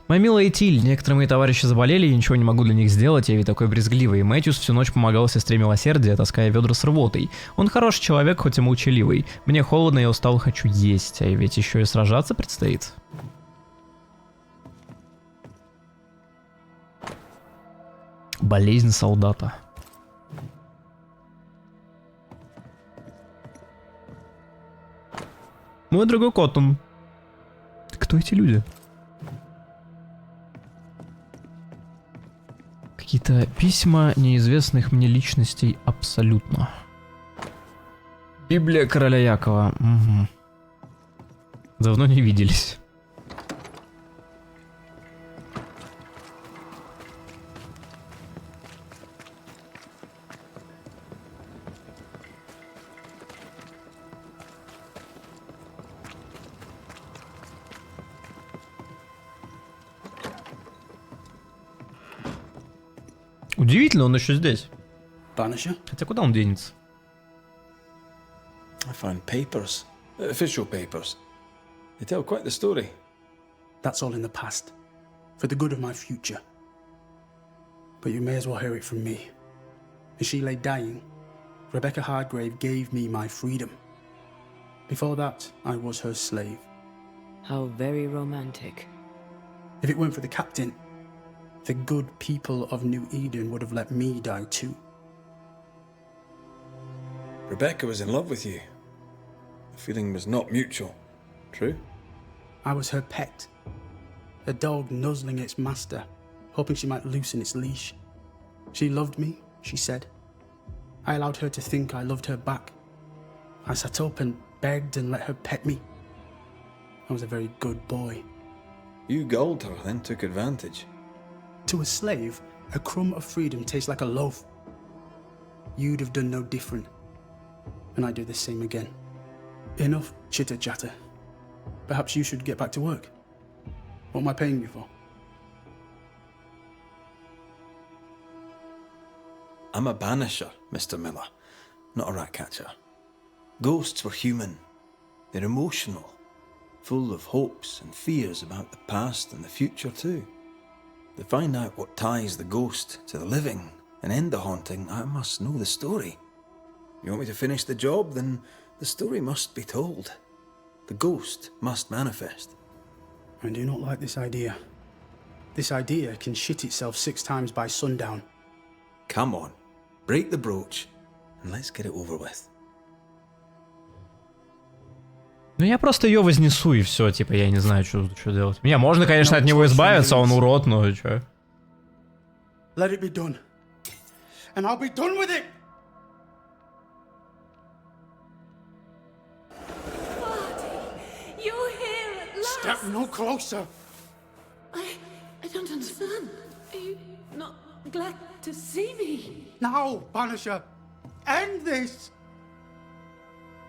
Моя милая Этиль, некоторые мои товарищи заболели, я ничего не могу для них сделать, я ведь такой брезгливый. Мэтьюс всю ночь помогал сестре милосердия, таская ведра с рвотой. Он хороший человек, хоть и молчаливый. Мне холодно, я устал, хочу есть, а ведь еще и сражаться предстоит. Болезнь солдата. Мой дорогой Коттон. Кто эти люди? Какие-то письма неизвестных мне личностей абсолютно. Библия короля Якова. Угу. Давно не виделись. Удивительно, он еще здесь. Banisher? Хотя куда он денется? I found papers. Official papers. They tell quite the story. That's all in the past. For the good of my future. But you may as well hear it from me. As she lay dying, Rebecca Hardgrave gave me my freedom. Before that, I was her slave. How very romantic. If it weren't for the captain, the good people of New Eden would have let me die too. Rebecca was in love with you. The feeling was not mutual. True? I was her pet. A dog nuzzling its master, hoping she might loosen its leash. She loved me, she said. I allowed her to think I loved her back. I sat up and begged and let her pet me. I was a very good boy. You gulled her, then took advantage. To a slave, a crumb of freedom tastes like a loaf. You'd have done no different, and I'd do the same again. Enough chitter-chatter. Perhaps you should get back to work. What am I paying you for? I'm a banisher, Mr. Miller, not a rat catcher. Ghosts were human. They're emotional, full of hopes and fears about the past and the future too. To find out what ties the ghost to the living and end the haunting, I must know the story. You want me to finish the job, then the story must be told. The ghost must manifest. I do not like this idea. This idea can shit itself 6 times by sundown. Come on, break the brooch and let's get it over with. Ну я просто ее вознесу и все, типа я не знаю, что делать. Не, можно, конечно, от него избавиться, он урод, но чё. Let it be done. and I'll be done with it! You're here at last! Step no closer! I don't understand. Are you not glad to see me? Now, Banisher! End this!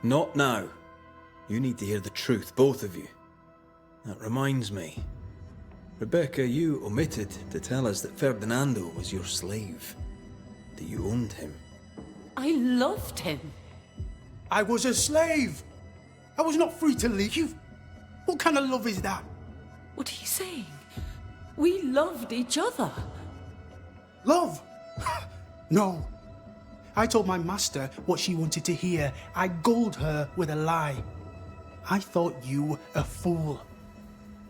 Not now. You need to hear the truth, both of you. That reminds me. Rebecca, you omitted to tell us that Ferdinando was your slave. That you owned him. I loved him. I was a slave! I was not free to leave. What kind of love is that? What are you saying? We loved each other. Love? No. I told my master what she wanted to hear. I gulled her with a lie. I thought you a fool.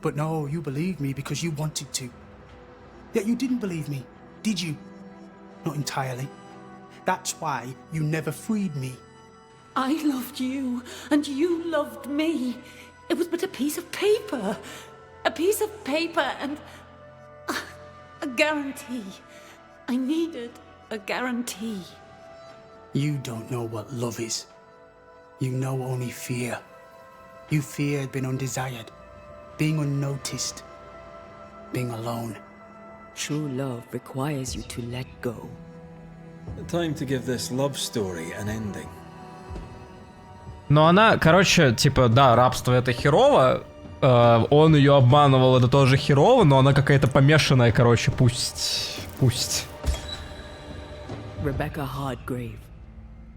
But no, you believed me because you wanted to. Yet you didn't believe me, did you? Not entirely. That's why you never freed me. I loved you, and you loved me. It was but a piece of paper. A piece of paper and a guarantee. I needed a guarantee. You don't know what love is. You know only fear. You feared being undesired, being unnoticed, being alone. True love requires you to let go. Time to give this love story an ending. Но она, короче, типа, да, рабство это херово, он ее обманывал, это тоже херово, но она какая-то помешанная, короче, пусть. Rebecca Hardgrave,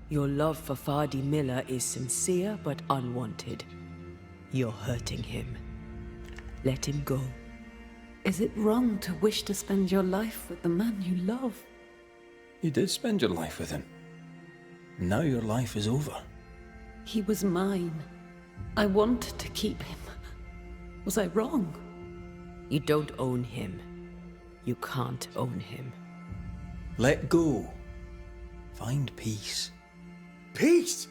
your love for Fardy Miller is sincere but unwanted. You're hurting him. Let him go. Is it wrong to wish to spend your life with the man you love? You did spend your life with him. Now your life is over. He was mine. I wanted to keep him. Was I wrong? You don't own him. You can't own him. Let go. Find peace. Peace?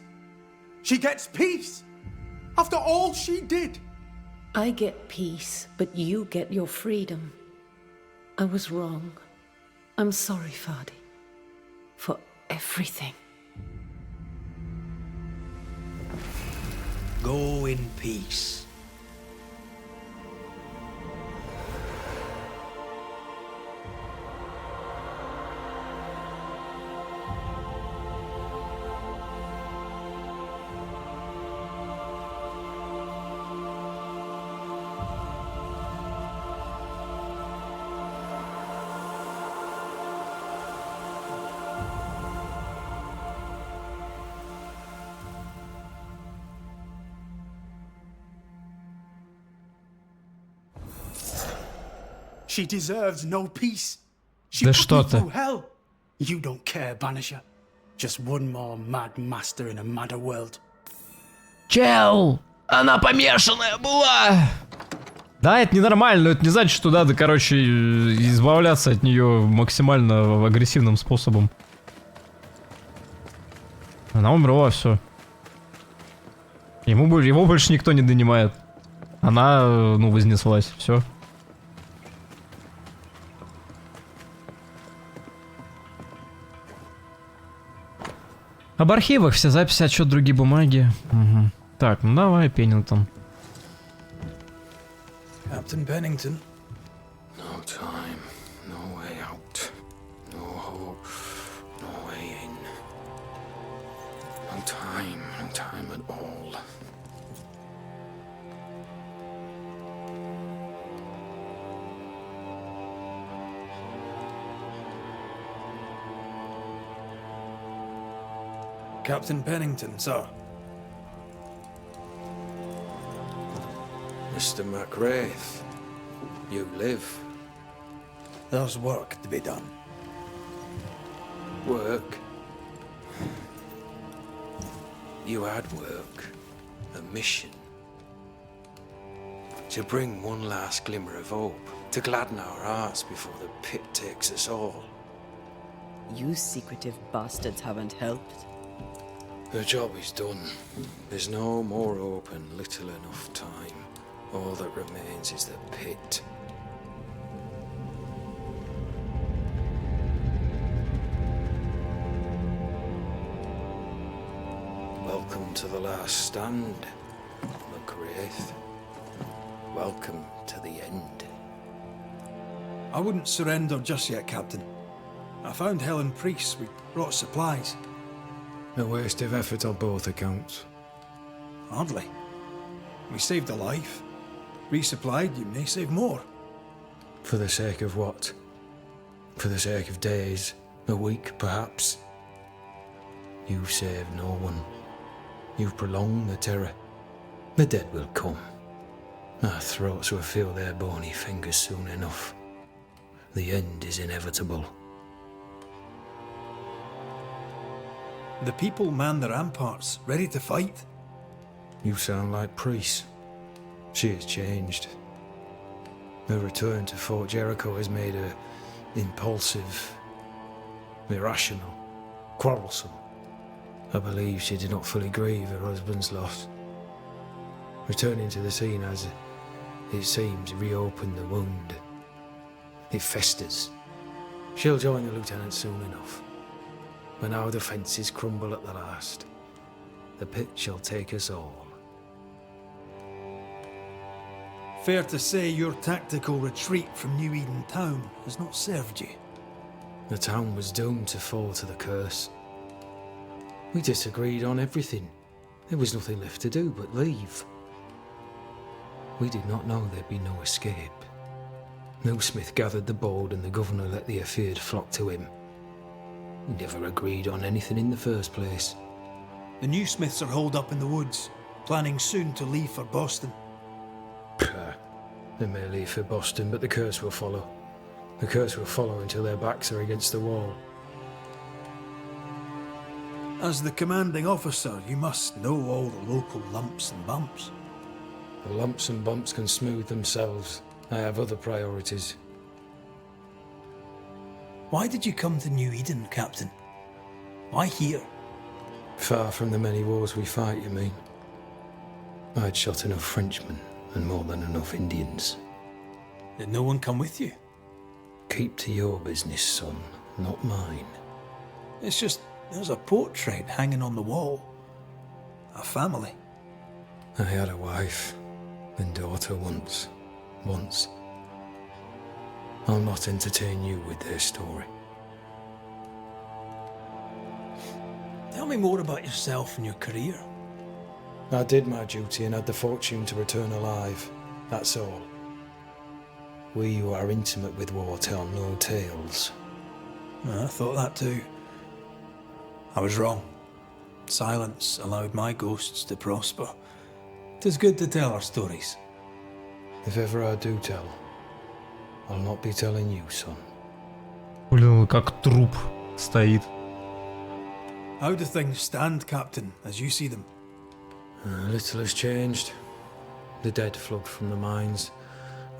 She gets peace? After all she did? I get peace, but you get your freedom. I was wrong. I'm sorry, Fardy. For everything. Go in peace. She deserves no peace. She Да put что me ты. through hell. You don't care, Banisher. Just one more mad master in a madder world. Чел! Она помешанная была! Да, это ненормально, но это не значит, что надо, короче, избавляться от нее максимально агрессивным способом. Она умерла, все. Его больше никто не донимает. Она, ну, вознеслась, все. Об архивах все записи, отчет, другие бумаги. Угу. Так, ну давай, Пеннингтон. Captain Pennington. No time, no way out, no hope, no way in. No time at all. Captain Pennington, sir. Mr. Macreya, you live. There's work to be done. Work? You had work. A mission. To bring one last glimmer of hope. To gladden our hearts before the pit takes us all. You secretive bastards haven't helped. The job is done. There's no more hope and little enough time. All that remains is the pit. to the last stand, Macreya. Welcome to the end. I wouldn't surrender just yet, Captain. I found Helen Priest. We brought supplies. A waste of effort on both accounts. Hardly. We saved a life. Resupplied, you may save more. For the sake of what? For the sake of days, a week perhaps? You've saved no one. You've prolonged the terror. The dead will come. Our throats will feel their bony fingers soon enough. The end is inevitable. The people man the ramparts, ready to fight. You sound like Priest. She has changed. Her return to Fort Jericho has made her impulsive, irrational, quarrelsome. I believe she did not fully grieve her husband's loss. Returning to the scene has, it seems, reopened the wound. It festers. She'll join the lieutenant soon enough. When our defences crumble at the last, the pit shall take us all. Fair to say your tactical retreat from New Eden town has not served you. The town was doomed to fall to the curse. We disagreed on everything. There was nothing left to do but leave. We did not know there'd be no escape. No Smith gathered the bold and the governor let the afeared flock to him. We never agreed on anything in the first place. The new Smiths are holed up in the woods, planning soon to leave for Boston. They may leave for Boston, but the curse will follow. The curse will follow until their backs are against the wall. As the commanding officer, you must know all the local lumps and bumps. The lumps and bumps can smooth themselves. I have other priorities. Why did you come to New Eden, Captain? Why here? Far from the many wars we fight, you mean? I'd shot enough Frenchmen and more than enough Indians. Did no one come with you? Keep to your business, son, not mine. It's just, there's a portrait hanging on the wall. A family. I had a wife and daughter once. I'll not entertain you with their story. Tell me more about yourself and your career. I did my duty and had the fortune to return alive. That's all. We who are intimate with war tell no tales. I thought that too. I was wrong. Silence allowed my ghosts to prosper. 'Tis good to tell our stories. If ever I do tell, I'll not be telling you, son. Блин, он как труп стоит. How do things stand, Captain, as you see them? Little has changed. The dead flood from the mines.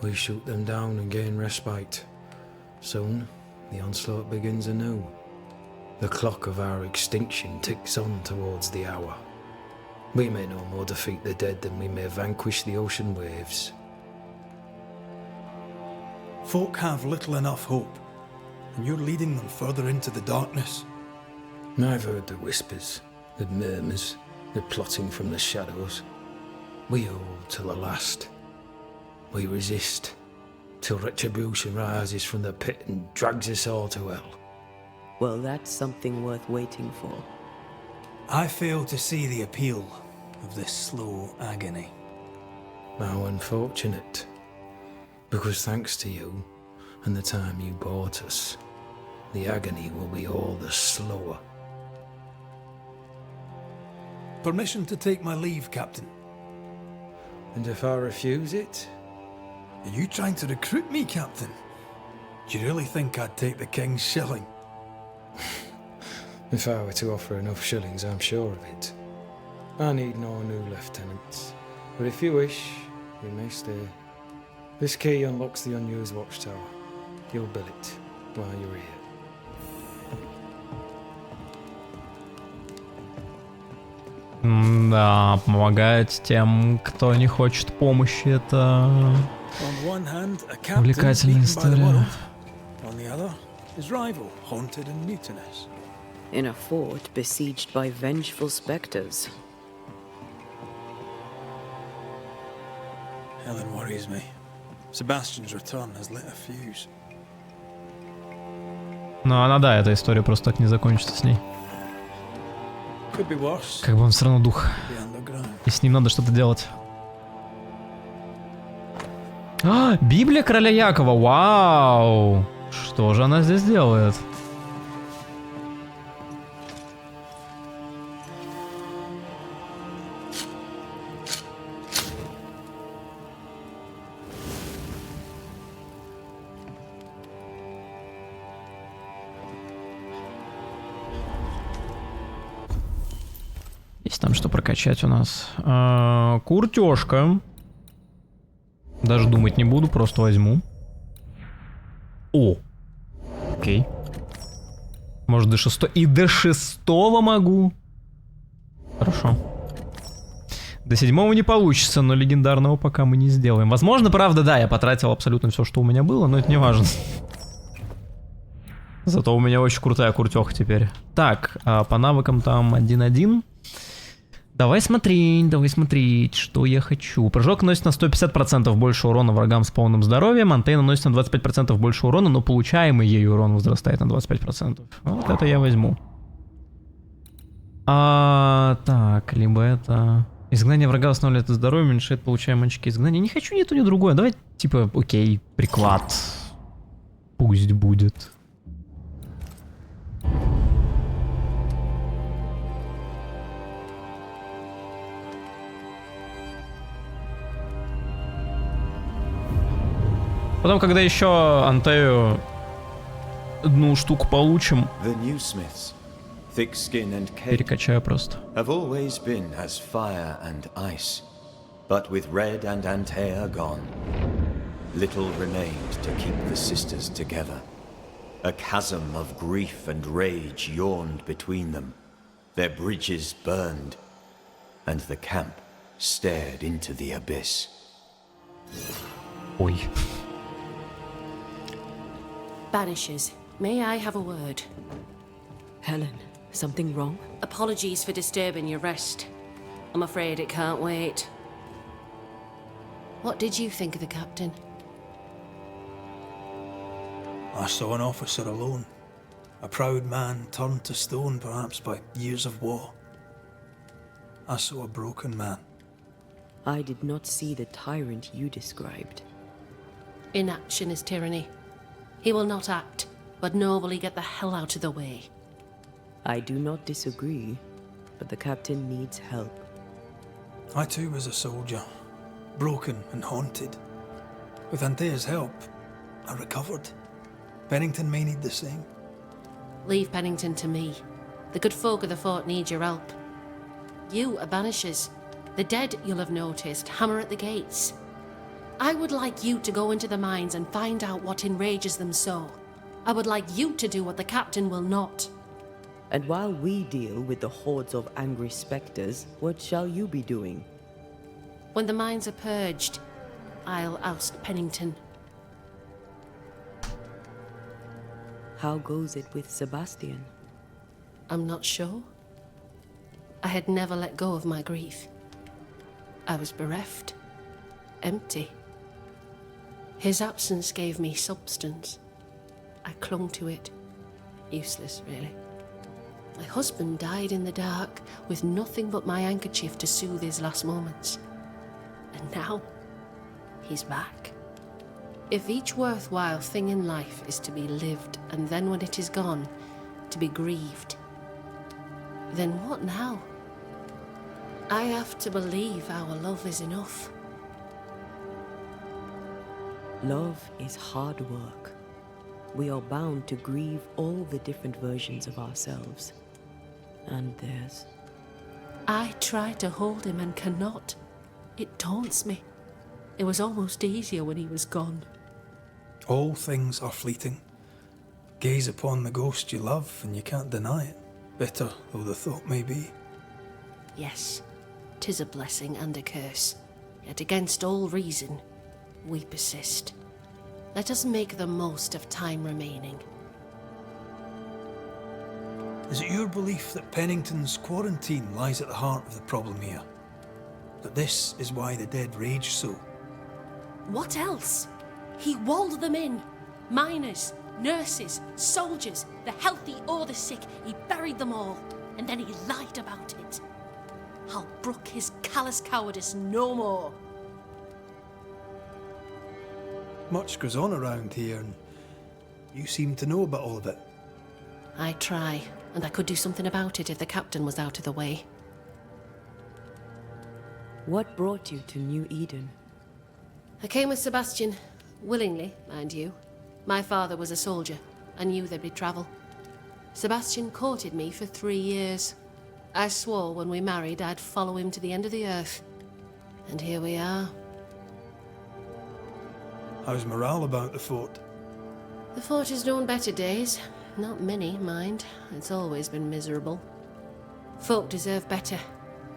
We shoot them down and gain respite. Soon, the onslaught begins anew. The clock of our extinction ticks on towards the hour. We may no more defeat the dead than we may vanquish the ocean waves. Folk have little enough hope, and you're leading them further into the darkness. I've heard the whispers, the murmurs, the plotting from the shadows. We hold to the last. We resist, till retribution rises from the pit and drags us all to hell. Well, that's something worth waiting for. I fail to see the appeal of this slow agony. How unfortunate. Because thanks to you and the time you bought us, the agony will be all the slower. Permission to take my leave, Captain. And if I refuse it? Are you trying to recruit me, Captain? Do you really think I'd take the King's shilling? If I were to offer enough shillings, I'm sure of it. I need no new lieutenants. But if you wish, you may stay. This key unlocks the unused watchtower. You'll bill it while you're here. Да, помогает тем, кто не хочет помощи. Это On one hand, a captain увлекательная beaten by the история. world. On the other, his rival, haunted and mutinous. In a fort besieged by vengeful specters. Helen worries me. Sebastian's return has lit a fuse. Ну, она, да, эта история просто так не закончится с ней. Could be worse. Как бы он все равно дух. Be underground. И с ним надо что-то делать. А, Библия короля Якова, вау! Что же она здесь делает? Есть там что прокачать у нас. Куртёжка. Даже думать не буду, просто возьму. О! Окей. Может до 6. И до 6 могу. Хорошо. До 7 не получится, но легендарного пока мы не сделаем. Возможно, правда, да, я потратил абсолютно все, что у меня было, но это не важно. Зато у меня очень крутая куртёха теперь. Так, по навыкам там 1-1. Давай смотреть, что я хочу. Прыжок наносит на 150% больше урона врагам с полным здоровьем. Антея наносит на 25% больше урона, но получаемый ею урон возрастает на 25%. Вот это я возьму. Так, либо это... Изгнание врага восстанавливает здоровье, уменьшает получаемые очки изгнания. Не хочу ни то, ни другое. Давай, типа, окей, приклад. Пусть будет. Потом, когда еще Антею одну штуку получим, перекачаю просто. Have always been as fire and ice, but with Red and Антея gone, little remained to keep the sisters together. A chasm of grief and rage yawned between them. Their bridges burned, and the camp stared into the abyss. Ой. Banishers, may I have a word? Helen, something wrong? Apologies for disturbing your rest. I'm afraid it can't wait. What did you think of the captain? I saw an officer alone. A proud man turned to stone, perhaps by years of war. I saw a broken man. I did not see the tyrant you described. Inaction is tyranny. He will not act, but nobly get the hell out of the way. I do not disagree, but the captain needs help. I too was a soldier, broken and haunted. With Antea's help, I recovered. Pennington may need the same. Leave Pennington to me. The good folk of the fort need your help. You are Banishers. The dead, you'll have noticed, hammer at the gates. I would like you to go into the mines and find out what enrages them so. I would like you to do what the captain will not. And while we deal with the hordes of angry specters, what shall you be doing? When the mines are purged, I'll oust Pennington. How goes it with Sebastian? I'm not sure. I had never let go of my grief. I was bereft, empty. His absence gave me substance. I clung to it. Useless, really. My husband died in the dark with nothing but my handkerchief to soothe his last moments. And now, he's back. If each worthwhile thing in life is to be lived, and then when it is gone, to be grieved, then what now? I have to believe our love is enough. Love is hard work. We are bound to grieve all the different versions of ourselves. And theirs. I try to hold him and cannot. It taunts me. It was almost easier when he was gone. All things are fleeting. Gaze upon the ghost you love and you can't deny it, bitter though the thought may be. Yes, 'tis a blessing and a curse. Yet against all reason, we persist. Let us make the most of time remaining. Is it your belief that Pennington's quarantine lies at the heart of the problem here? That this is why the dead rage so? What else? He walled them in. Miners, nurses, soldiers, the healthy or the sick. He buried them all, and then he lied about it. I'll brook his callous cowardice no more. Much goes on around here, and you seem to know about all of it. I try, and I could do something about it if the captain was out of the way. What brought you to New Eden? I came with Sebastian, willingly, mind you. My father was a soldier. I knew there'd be trouble. Sebastian courted me for 3 years. I swore when we married I'd follow him to the end of the earth. And here we are. How's morale about the fort? The fort has known better days. Not many, mind. It's always been miserable. Folk deserve better.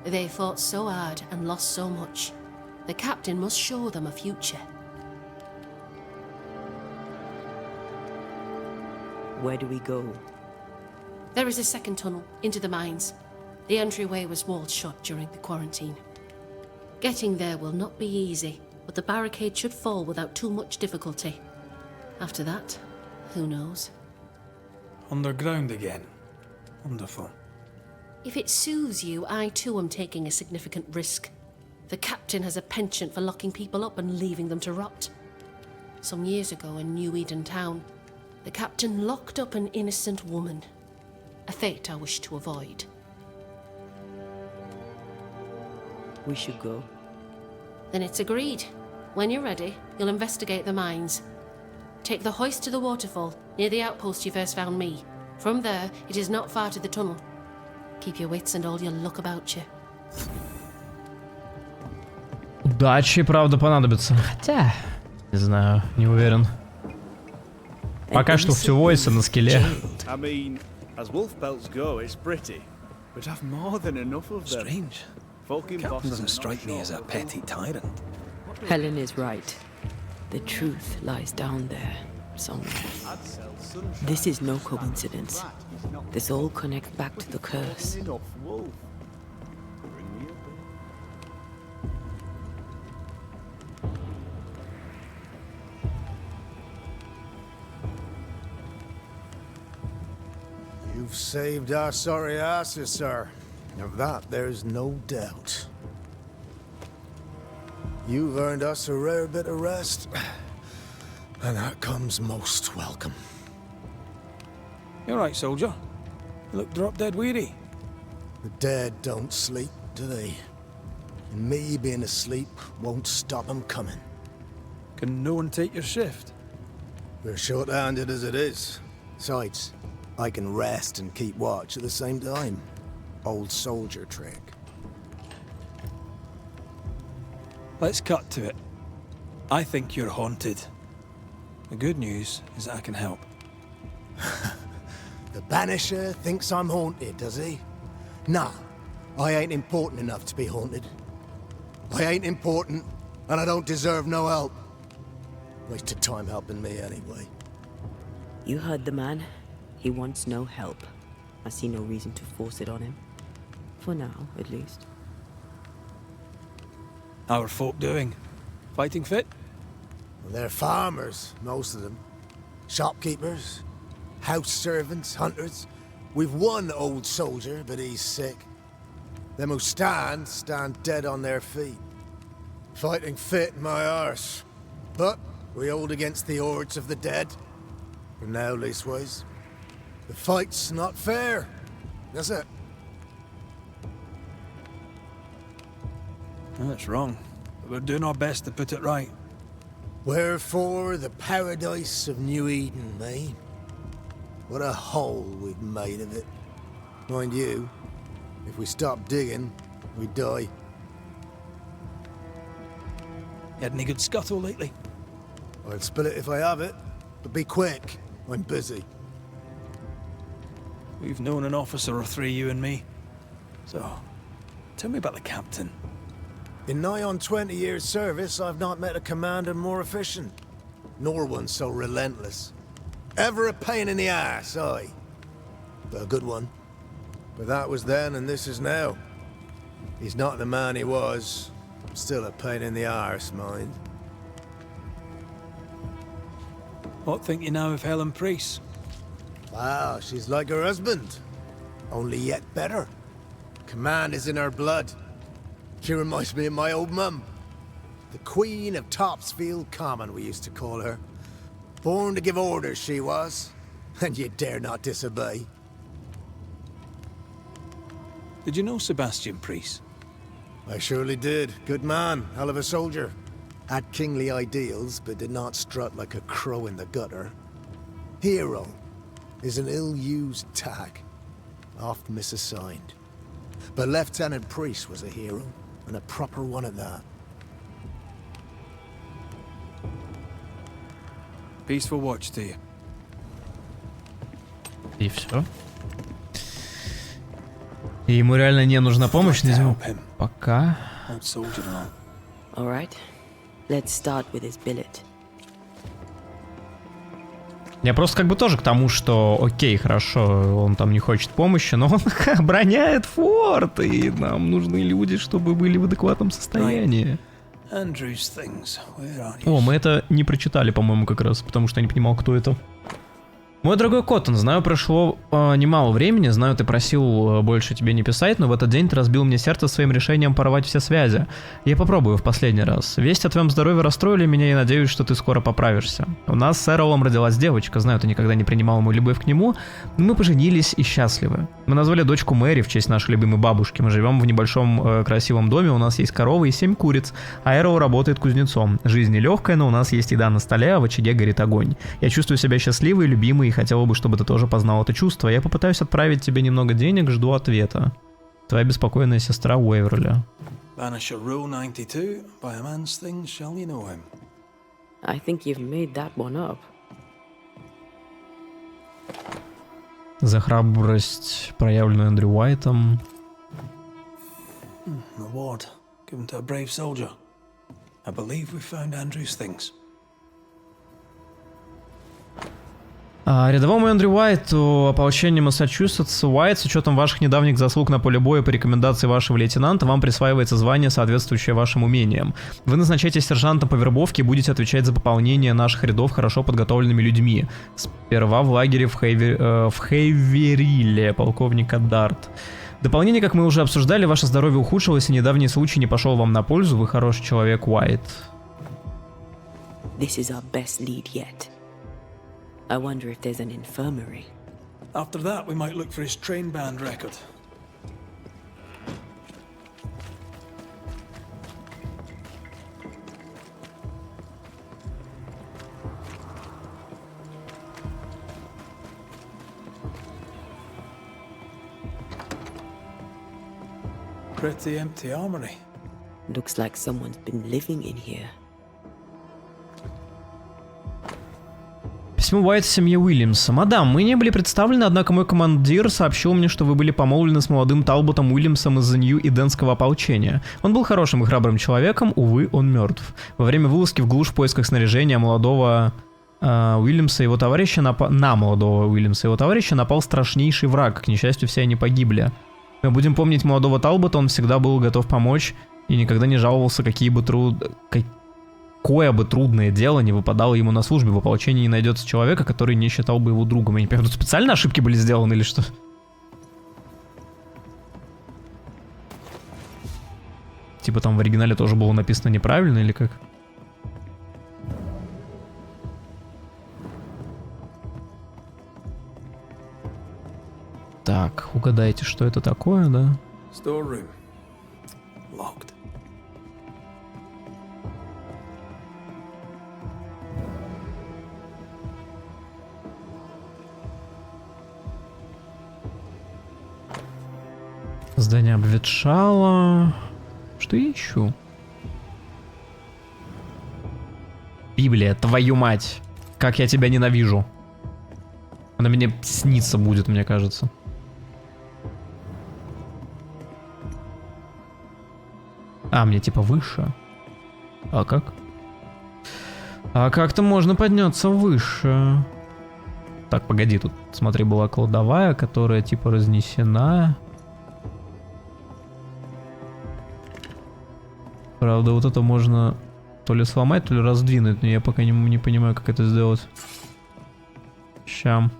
They fought so hard and lost so much. The captain must show them a future. Where do we go? There is a second tunnel into the mines. The entryway was walled shut during the quarantine. Getting there will not be easy, but the barricade should fall without too much difficulty. After that, who knows? Underground again. Wonderful. If it soothes you, I too am taking a significant risk. The captain has a penchant for locking people up and leaving them to rot. Some years ago in New Eden town, the captain locked up an innocent woman. A fate I wish to avoid. We should go. Then it's agreed. When you're ready, you'll investigate the mines. Take the hoist to the waterfall, near the outpost you first found me. From there, it is not far to the tunnel. Keep your wits and all your luck about you. Удачи, правда, понадобится. Хотя, не знаю, не уверен. Пока что все войсо на скеле. I mean, as wolf pelts go, it's pretty. We'd have more than enough of them. Strange. Captain doesn't strike me as a petty tyrant. Helen is right. The truth lies down there, somewhere. This is no coincidence. This all connects back to the curse. You've saved our sorry asses, sir. Of that, there's no doubt. You've earned us a rare bit of rest, and that comes most welcome. You all right, soldier? You look drop-dead weary. The dead don't sleep, do they? And me being asleep won't stop them coming. Can no one take your shift? We're short-handed as it is. Besides, I can rest and keep watch at the same time. Old soldier trick. Let's cut to it. I think you're haunted. The good news is that I can help. The Banisher thinks I'm haunted, does he? Nah, I ain't important enough to be haunted. I ain't important, and I don't deserve no help. Wasted time helping me anyway. You heard the man. He wants no help. I see no reason to force it on him. For now, at least. How are folk doing? Fighting fit? Well, they're farmers, most of them. Shopkeepers, house servants, hunters. We've one old soldier, but he's sick. Them who stand dead on their feet. Fighting fit, my arse. But we hold against the hordes of the dead. For now, leastways. The fight's not fair. That's it. That's wrong. But we're doing our best to put it right. Wherefore the paradise of New Eden, eh? What a hole we've made of it. Mind you, if we stop digging, we die. You had any good scuttle lately? I'll spill it if I have it, but be quick. I'm busy. We've known an officer or three, you and me. So, tell me about the captain. In nigh on 20 years' service, I've not met a commander more efficient, nor one so relentless. Ever a pain in the ass, aye. But a good one. But that was then and this is now. He's not the man he was. Still a pain in the arse, mind. What think you now of Helen Priest? Wow, she's like her husband. Only yet better. Command is in her blood. She reminds me of my old mum. The Queen of Topsfield Common, we used to call her. Born to give orders, she was. And you dare not disobey. Did you know Sebastian Priest? I surely did. Good man, hell of a soldier. Had kingly ideals, but did not strut like a crow in the gutter. Hero is an ill-used tag, oft misassigned. But Lieutenant Priest was a hero, and a proper one at that. Peaceful watch to you. И все. И ему реально не нужна помощь, не знаю, пока. All right, let's start with his billet. Я просто как бы тоже к тому, что окей, хорошо, он там не хочет помощи, но он обороняет форт, и нам нужны люди, чтобы были в адекватном состоянии. О, мы это не прочитали, по-моему, как раз, потому что я не понимал, кто это. Мой дорогой Коттон, знаю, прошло немало времени, знаю, ты просил больше тебе не писать, но в этот день ты разбил мне сердце своим решением порвать все связи. Я попробую в последний раз. Весть о твоем здоровье расстроили меня и надеюсь, что ты скоро поправишься. У нас с Эролом родилась девочка, знаю, ты никогда не принимал мою любовь к нему, но мы поженились и счастливы. Мы назвали дочку Мэри в честь нашей любимой бабушки. Мы живем в небольшом красивом доме, у нас есть коровы и 7 куриц, а Эрол работает кузнецом. Жизнь нелегкая, но у нас есть еда на столе, а в очаге горит огонь. Я чувствую себя счастливой и любимой, и хотела бы, чтобы ты тоже познал это чувство. Я попытаюсь отправить тебе немного денег, жду ответа. Твоя беспокойная сестра Уэйверли. Banisher Rule 92, by a man's things shall you know him. I think you've made that one up. За храбрость, проявленную Эндрю Уайтом. Reward given to a brave soldier. I believe we found Andrew's things. Рядовому Эндрю Уайту, ополчение Массачусетс, Уайт, с учетом ваших недавних заслуг на поле боя по рекомендации вашего лейтенанта, вам присваивается звание, соответствующее вашим умениям. Вы назначаетесь сержантом по вербовке и будете отвечать за пополнение наших рядов хорошо подготовленными людьми. Сперва в лагере в Хейверилле, полковника Дарт. Дополнение, как мы уже обсуждали, ваше здоровье ухудшилось, и недавний случай не пошел вам на пользу, вы хороший человек, Уайт. This is our best lead yet. I wonder if there's an infirmary. After that, we might look for his train band record. Pretty empty armory. Looks like someone's been living in here. Письмо Уайта семье Уильямса. Мадам, мы не были представлены, однако мой командир сообщил мне, что вы были помолвлены с молодым Талботом Уильямсом из Нью-Иденского ополчения. Он был хорошим и храбрым человеком, увы, он мертв. Во время вылазки в глушь в поисках снаряжения молодого Уильямса и его товарища на молодого Уильямса и его товарища напал страшнейший враг. К несчастью, все они погибли. Мы будем помнить молодого Талбота, он всегда был готов помочь и никогда не жаловался, какое бы трудное дело не выпадало ему на службе. В ополчении не найдется человека, который не считал бы его другом. Я не понимаю, тут специально ошибки были сделаны или что? Типа там в оригинале тоже было написано неправильно или как? Так, угадайте, что это такое, да? Storeroom. Locked. Здание обветшало. Что я ищу? Библия, твою мать. Как я тебя ненавижу. Она мне снится будет, мне кажется. А, мне типа выше. А как? А как-то можно подняться выше. Так, погоди, тут, смотри, была кладовая, которая типа разнесена. Правда, вот это можно то ли сломать, то ли раздвинуть, но я пока не понимаю, как это сделать. Ща.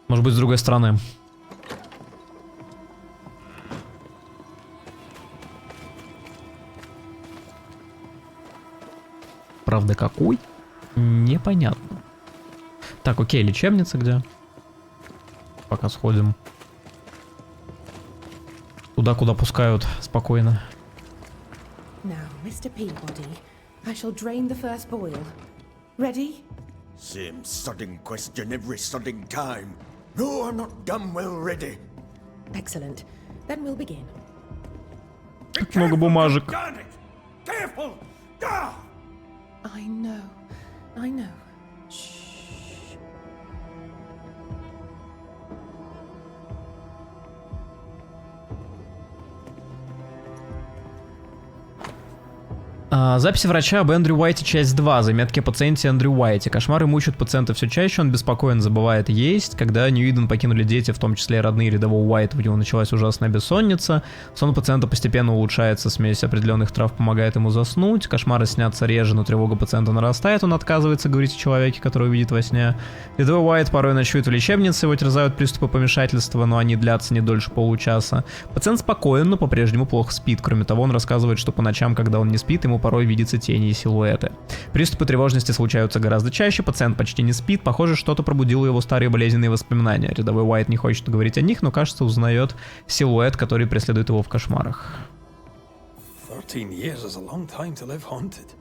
Может быть, с другой стороны. Правда, какой? Непонятно. Так, окей, лечебница где? Пока сходим. Туда, куда пускают, спокойно. Now, Mr. Peabody, I shall drain the first boil. Ready? Same sodding question every sodding time. No, I'm not damn well ready. Excellent. Then we'll begin. Как много бумажек. Careful! I know. I know. Записи врача об Эндрю Уайте, часть 2. Заметки о пациенте Эндрю Уайте. Кошмары мучают пациента все чаще, он беспокоен, забывает есть. Когда Нью-Иден покинули дети, в том числе родные рядового Уайта, у него началась ужасная бессонница. Сон пациента постепенно улучшается, смесь определенных трав помогает ему заснуть. Кошмары снятся реже, но тревога пациента нарастает, он отказывается говорить о человеке, которого видит во сне. Рядовой Уайт порой ночует в лечебнице, его терзают приступы помешательства, но они длятся не дольше получаса. Пациент спокоен, но по-прежнему плохо спит. Кроме того, он рассказывает, что по ночам, когда он не спит, ему порой видятся тени и силуэты. Приступы тревожности случаются гораздо чаще, пациент почти не спит, похоже, что-то пробудило его старые болезненные воспоминания. Рядовой Уайт не хочет говорить о них, но, кажется, узнает силуэт, который преследует его в кошмарах. 13 years is a long time to live haunted.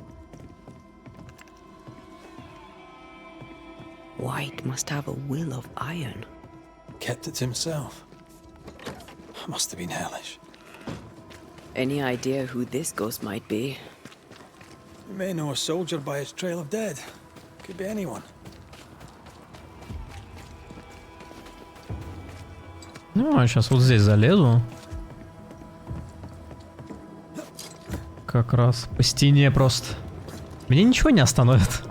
White must have a will of iron. Kept it himself. Must have been hellish. Any idea who this ghost might be? You may know a soldier by his trail of dead. Could be anyone. Ну, а сейчас вот здесь залезу. Как раз по стене просто. Меня ничего не остановит.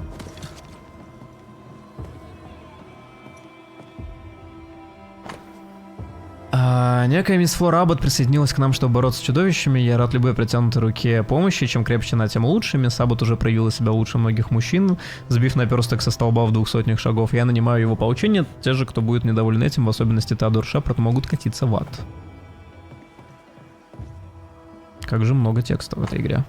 Некая мисс Флора Аббот присоединилась к нам, чтобы бороться с чудовищами. Я рад любой протянутой руке помощи. Чем крепче она, тем лучше. Мисс Аббот уже проявила себя лучше многих мужчин. Сбив наперсток со столба в 200 шагов, я нанимаю его по учению. Те же, кто будет недоволен этим, в особенности Теодор Шепард, могут катиться в ад. Как же много текста в этой игре.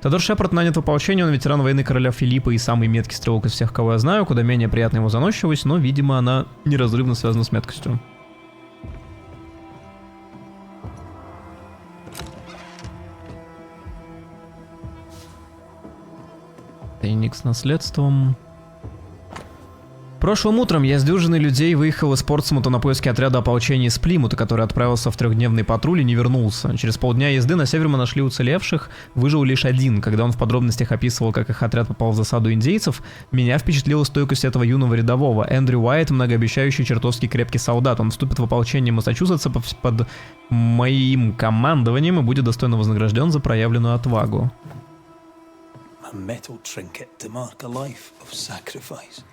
Теодор Шепард нанят в ополчение, он ветеран войны короля Филиппа и самый меткий стрелок из всех, кого я знаю. Куда менее приятна его заносчивость, но, видимо, она неразрывно связана с меткостью. Тайник с наследством. Прошлым утром я с дюжиной людей выехал из Портсмута на поиски отряда ополчения из Плимута, который отправился в 3-дневный патруль и не вернулся. Через полдня езды на север мы нашли уцелевших, выжил лишь один. Когда он в подробностях описывал, как их отряд попал в засаду индейцев, меня впечатлила стойкость этого юного рядового. Эндрю Уайт — многообещающий, чертовски крепкий солдат. Он вступит в ополчение Массачусетса под моим командованием и будет достойно вознагражден за проявленную отвагу. A metal trinket to mark a life of sacrifice.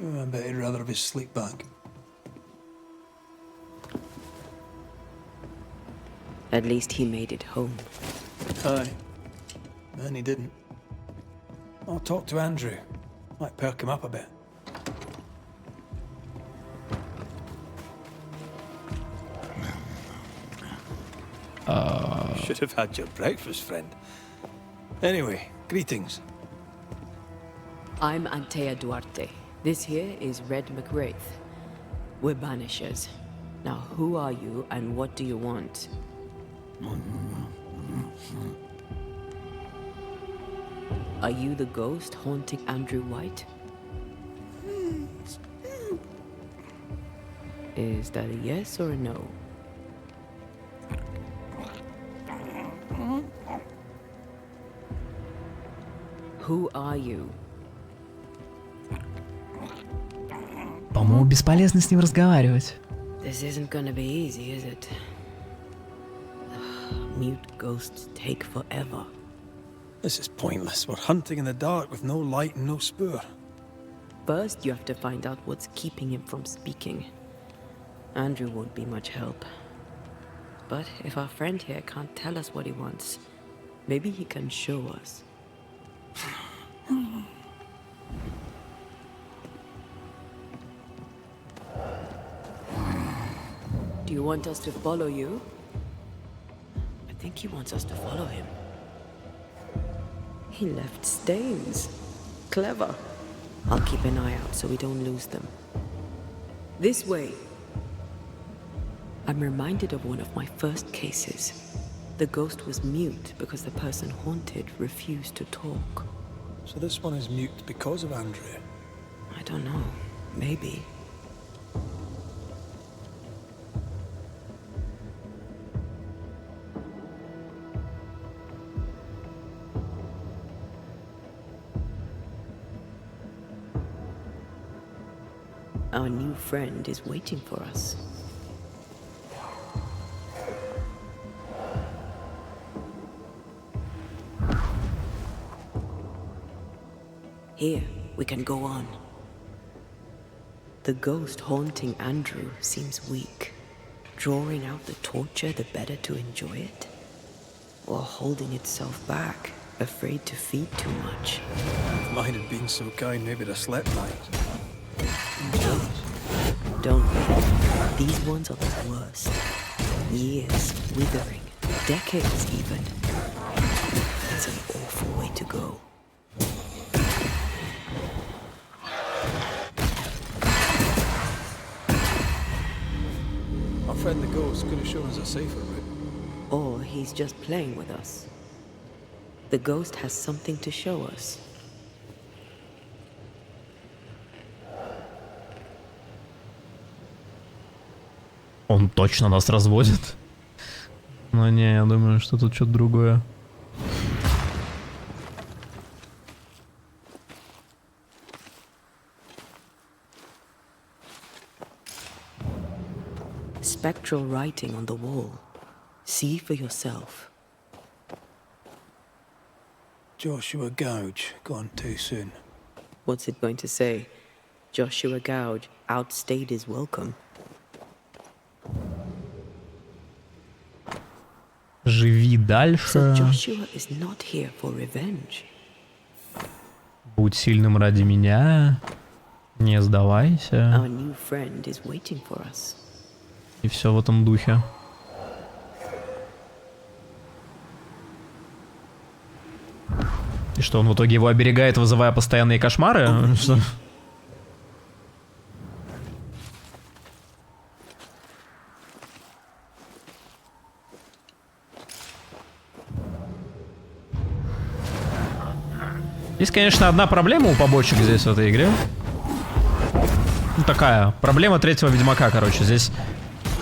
I bet he'd rather have his sleep back. At least he made it home. Aye. Then he didn't. I'll talk to Andrew. Might perk him up a bit. Should have had your breakfast, friend. Anyway, greetings. I'm Anteyu Duarte. This here is Reda Macreya. We're Banishers. Now, who are you and what do you want? Are you the ghost haunting Andrew White? Is that a yes or a no? Who are you? По-моему, бесполезно с ним разговаривать. This isn't gonna be easy, is it? Mute ghosts take forever. This is pointless. We're hunting in the dark with no light and no spoor. First, you have to find out what's keeping him from speaking. Andrew won't be much help. But if our friend here can't tell us what he wants, maybe he can show us. want us to follow you? I think he wants us to follow him. He left stains. Clever. I'll keep an eye out so we don't lose them. This way. I'm reminded of one of my first cases. The ghost was mute because the person haunted refused to talk. So this one is mute because of Andrew? I don't know. Maybe. Our new friend is waiting for us. Here, we can go on. The ghost haunting Andrew seems weak. Drawing out the torture the better to enjoy it? Or holding itself back, afraid to feed too much? If mine had been so kind, maybe I'd have slept nights. Don't be. These ones are the worst. Years, withering, decades even. It's an awful way to go. Our friend the ghost could have shown us a safer route. Or he's just playing with us. The ghost has something to show us. Он точно нас разводит. Но не, я думаю, что тут что-то другое. Spectral writing on the wall. See for yourself. Joshua Gouge, gone too soon. What's it going to say? Joshua Gouge outstayed his welcome. Живи дальше. So Joshua is not here for revenge. Будь сильным ради меня. Не сдавайся. Our new friend is waiting for us. И все в этом духе. И что, он в итоге его оберегает, вызывая постоянные кошмары? Что? Есть, конечно, одна проблема у побочек здесь в этой игре. Ну, такая проблема третьего Ведьмака, короче. Здесь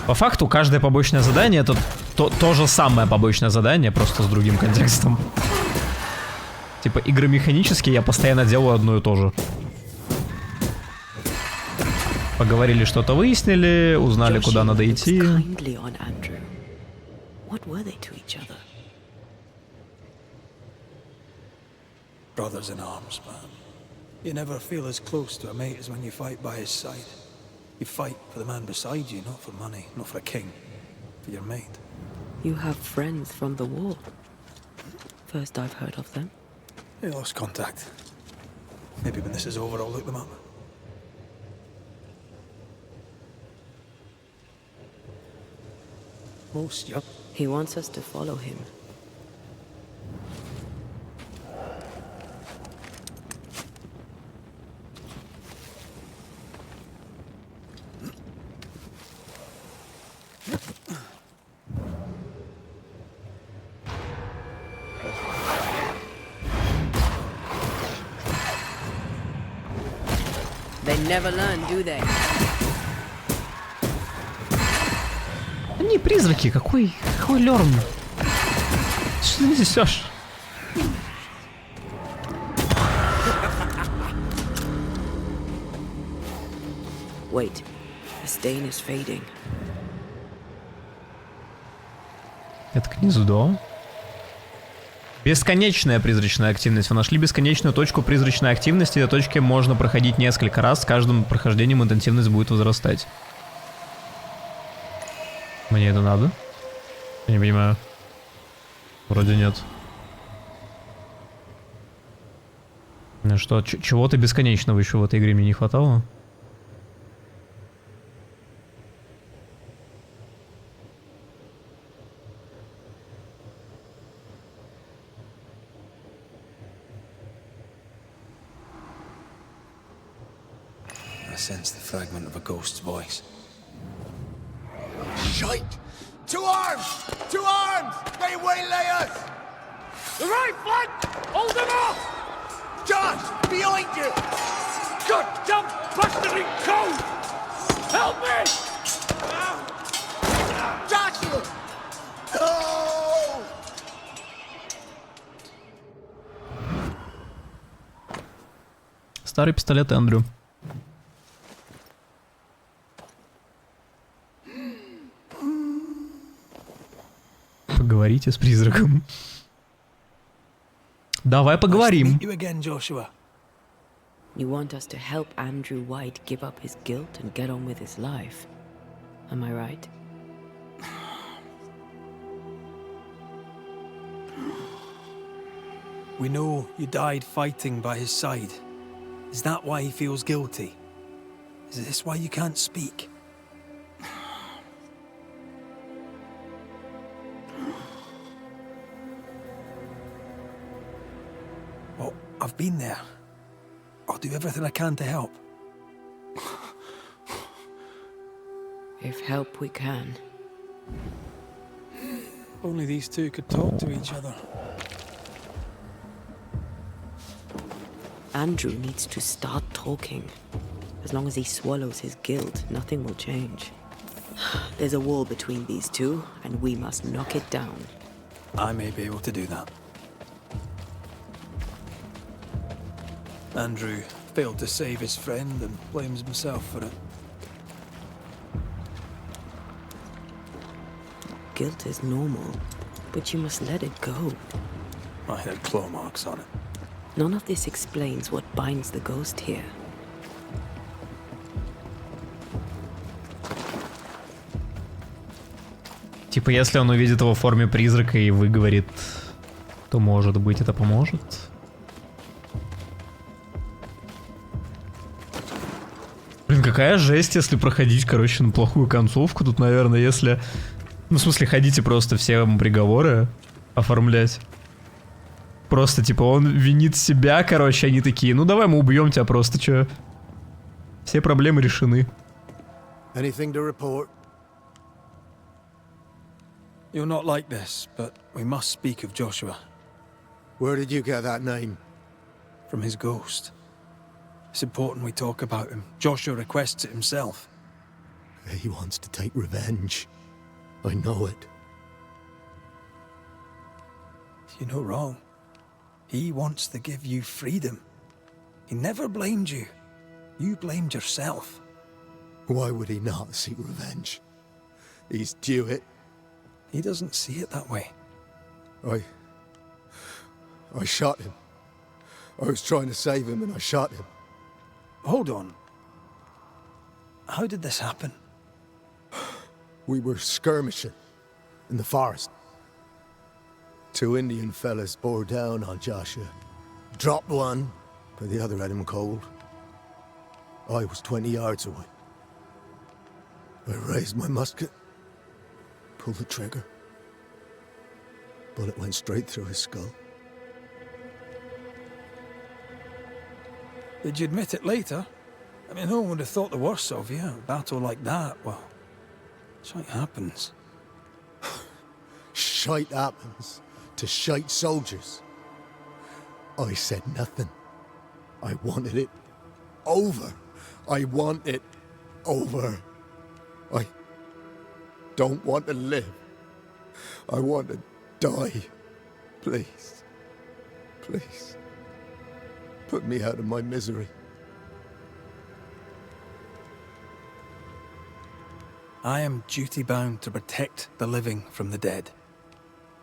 по факту каждое побочное задание это то же самое побочное задание, просто с другим контекстом. Типа игромеханически я постоянно делаю одно и то же. Поговорили, что-то выяснили, узнали, куда надо идти. Brothers in arms, man. You never feel as close to a mate as when you fight by his side. You fight for the man beside you, not for money, not for a king, for your mate. You have friends from the war. First I've heard of them. They lost contact. Maybe when this is over, I'll look them up. Most young. He wants us to follow him. They never learn, do they? Они призраки, какой лерн? Что ты несешь? Wait, the stain is fading. Это к низу, да? Бесконечная призрачная активность. Вы нашли бесконечную точку призрачной активности. До точки можно проходить несколько раз. С каждым прохождением интенсивность будет возрастать. Мне это надо? Я не понимаю. Вроде нет. Ну что, чего-то бесконечного еще в этой игре мне не хватало? I sense the fragment of a ghost's voice. Shite! To arms! To arms! They waylay us! The right flank! Hold them off! Josh! Behind you! Goddamn bastarding code! Help me! Joshua! Oh! Старый пистолет Эндрю. Поговорите с призраком. Давай поговорим. You again, Joshua. You want us to help Andrew White give up his guilt and get on with his life. Am I right? We know you died fighting by his side. Is that why he feels guilty? Is this why you can't speak? Well, I've been there. I'll do everything I can to help. If help we can. Only these two could talk to each other. Andrew needs to start talking. As long as he swallows his guilt, nothing will change. There's a wall between these two, and we must knock it down. I may be able to do that. Andrew failed to save his friend and blames himself for it. Guilt is normal, but you must let it go. I had claw marks on it. None of this explains what binds the ghost here. Типа, если он увидит его в форме призрака и выговорит, то, может быть, это поможет. Блин, какая жесть, если проходить, короче, на плохую концовку. Тут, наверное, если... Ну, в смысле, ходите просто все приговоры оформлять. Просто, типа, он винит себя, короче, они такие, ну давай мы убьем тебя просто, чё. Все проблемы решены. Anything to report? You're not like this, but we must speak of Joshua. Where did you get that name? From his ghost. It's important we talk about him. Joshua requests it himself. He wants to take revenge. I know it. You're not wrong. He wants to give you freedom. He never blamed you. You blamed yourself. Why would he not seek revenge? He's due it. He doesn't see it that way. I shot him. I was trying to save him and I shot him. Hold on. How did this happen? We were skirmishing in the forest. Two Indian fellas bore down on Joshua. Dropped one, but the other had him cold. I was 20 yards away. I raised my musket, pulled the trigger. Bullet went straight through his skull. Did you admit it later? I mean, no one would have thought the worst of you. A battle like that, well, shite happens. Shite happens to shite soldiers. I said nothing. I wanted it over. I want it over. I don't want to live. I want to die. Please. Please. Put me out of my misery. I am duty-bound to protect the living from the dead.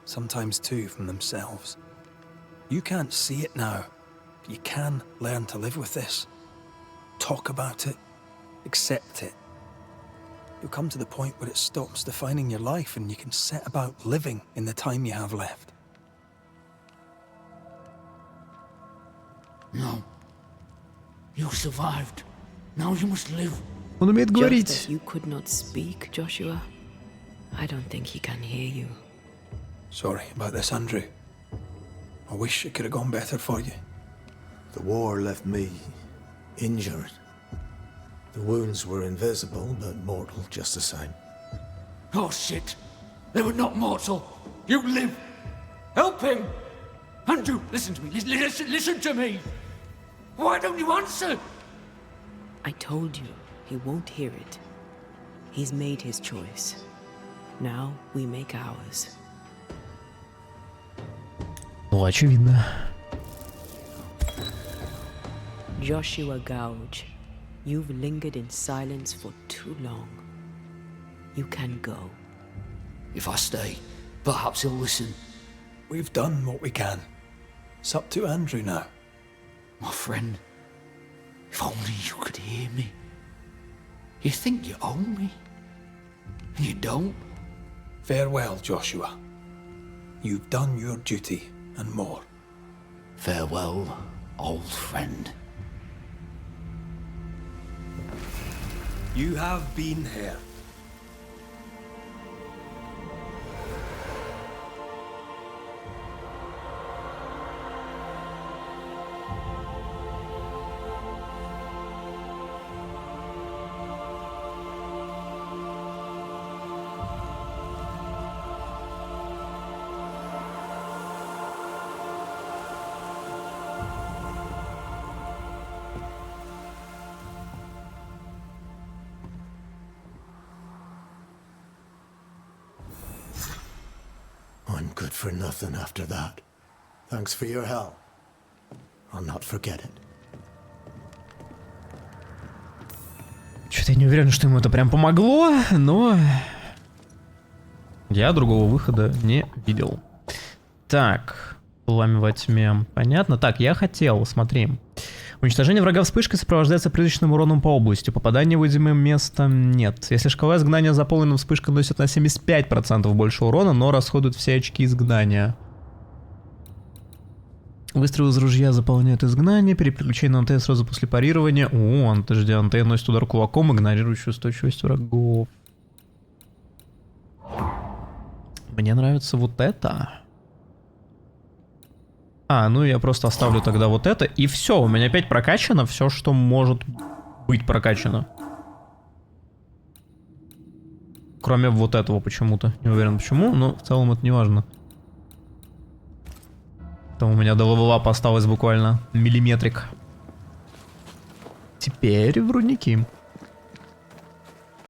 Sometimes, too, from themselves. You can't see it now, but you can learn to live with this. Talk about it. Accept it. You'll come to the point where it stops defining your life and you can set about living in the time you have left. No. You survived. Now you must live. Он умеет говорить. Just as you could not speak, Joshua, I don't think he can hear you. Sorry about this, Andrew. I wish it could have gone better for you. The war left me injured. The wounds were invisible, but mortal just the same. Oh shit! They were not mortal! You live! Help him! Andrew, listen to me! Listen to me! Why don't you answer? I told you, he won't hear it. He's made his choice. Now we make ours. Ну, очевидно. Joshua Gouge, you've lingered in silence for too long. You can go. If I stay, perhaps he'll listen. We've done what we can. It's up to Andrew now. My friend, if only you could hear me. You think you own me, and you don't. Farewell, Joshua. You've done your duty and more. Farewell, old friend. You have been here. I'm good for nothing after that. Thanks for your help. I'll not forget it. Что-то я не уверен, что ему это прям помогло, но я другого выхода не видел. Так, пламя во тьме. Понятно. Так, я хотел, смотри. Уничтожение врага вспышкой сопровождается призрачным уроном по области. Попадание в уязвимое место нет. Если шкала изгнания заполнена, вспышка носит на 75% больше урона, но расходует все очки изгнания. Выстрел из ружья заполняет изгнание. Переключение на Антею сразу после парирования. О, подожди, Антея носит удар кулаком, игнорирующий устойчивость врагов. Мне нравится вот это. А, ну я просто оставлю тогда вот это, и все, у меня опять прокачано все, что может быть прокачано. Кроме вот этого почему-то. Не уверен почему, но в целом это не важно. Там у меня до левелапа осталось буквально миллиметрик. Теперь в рудники.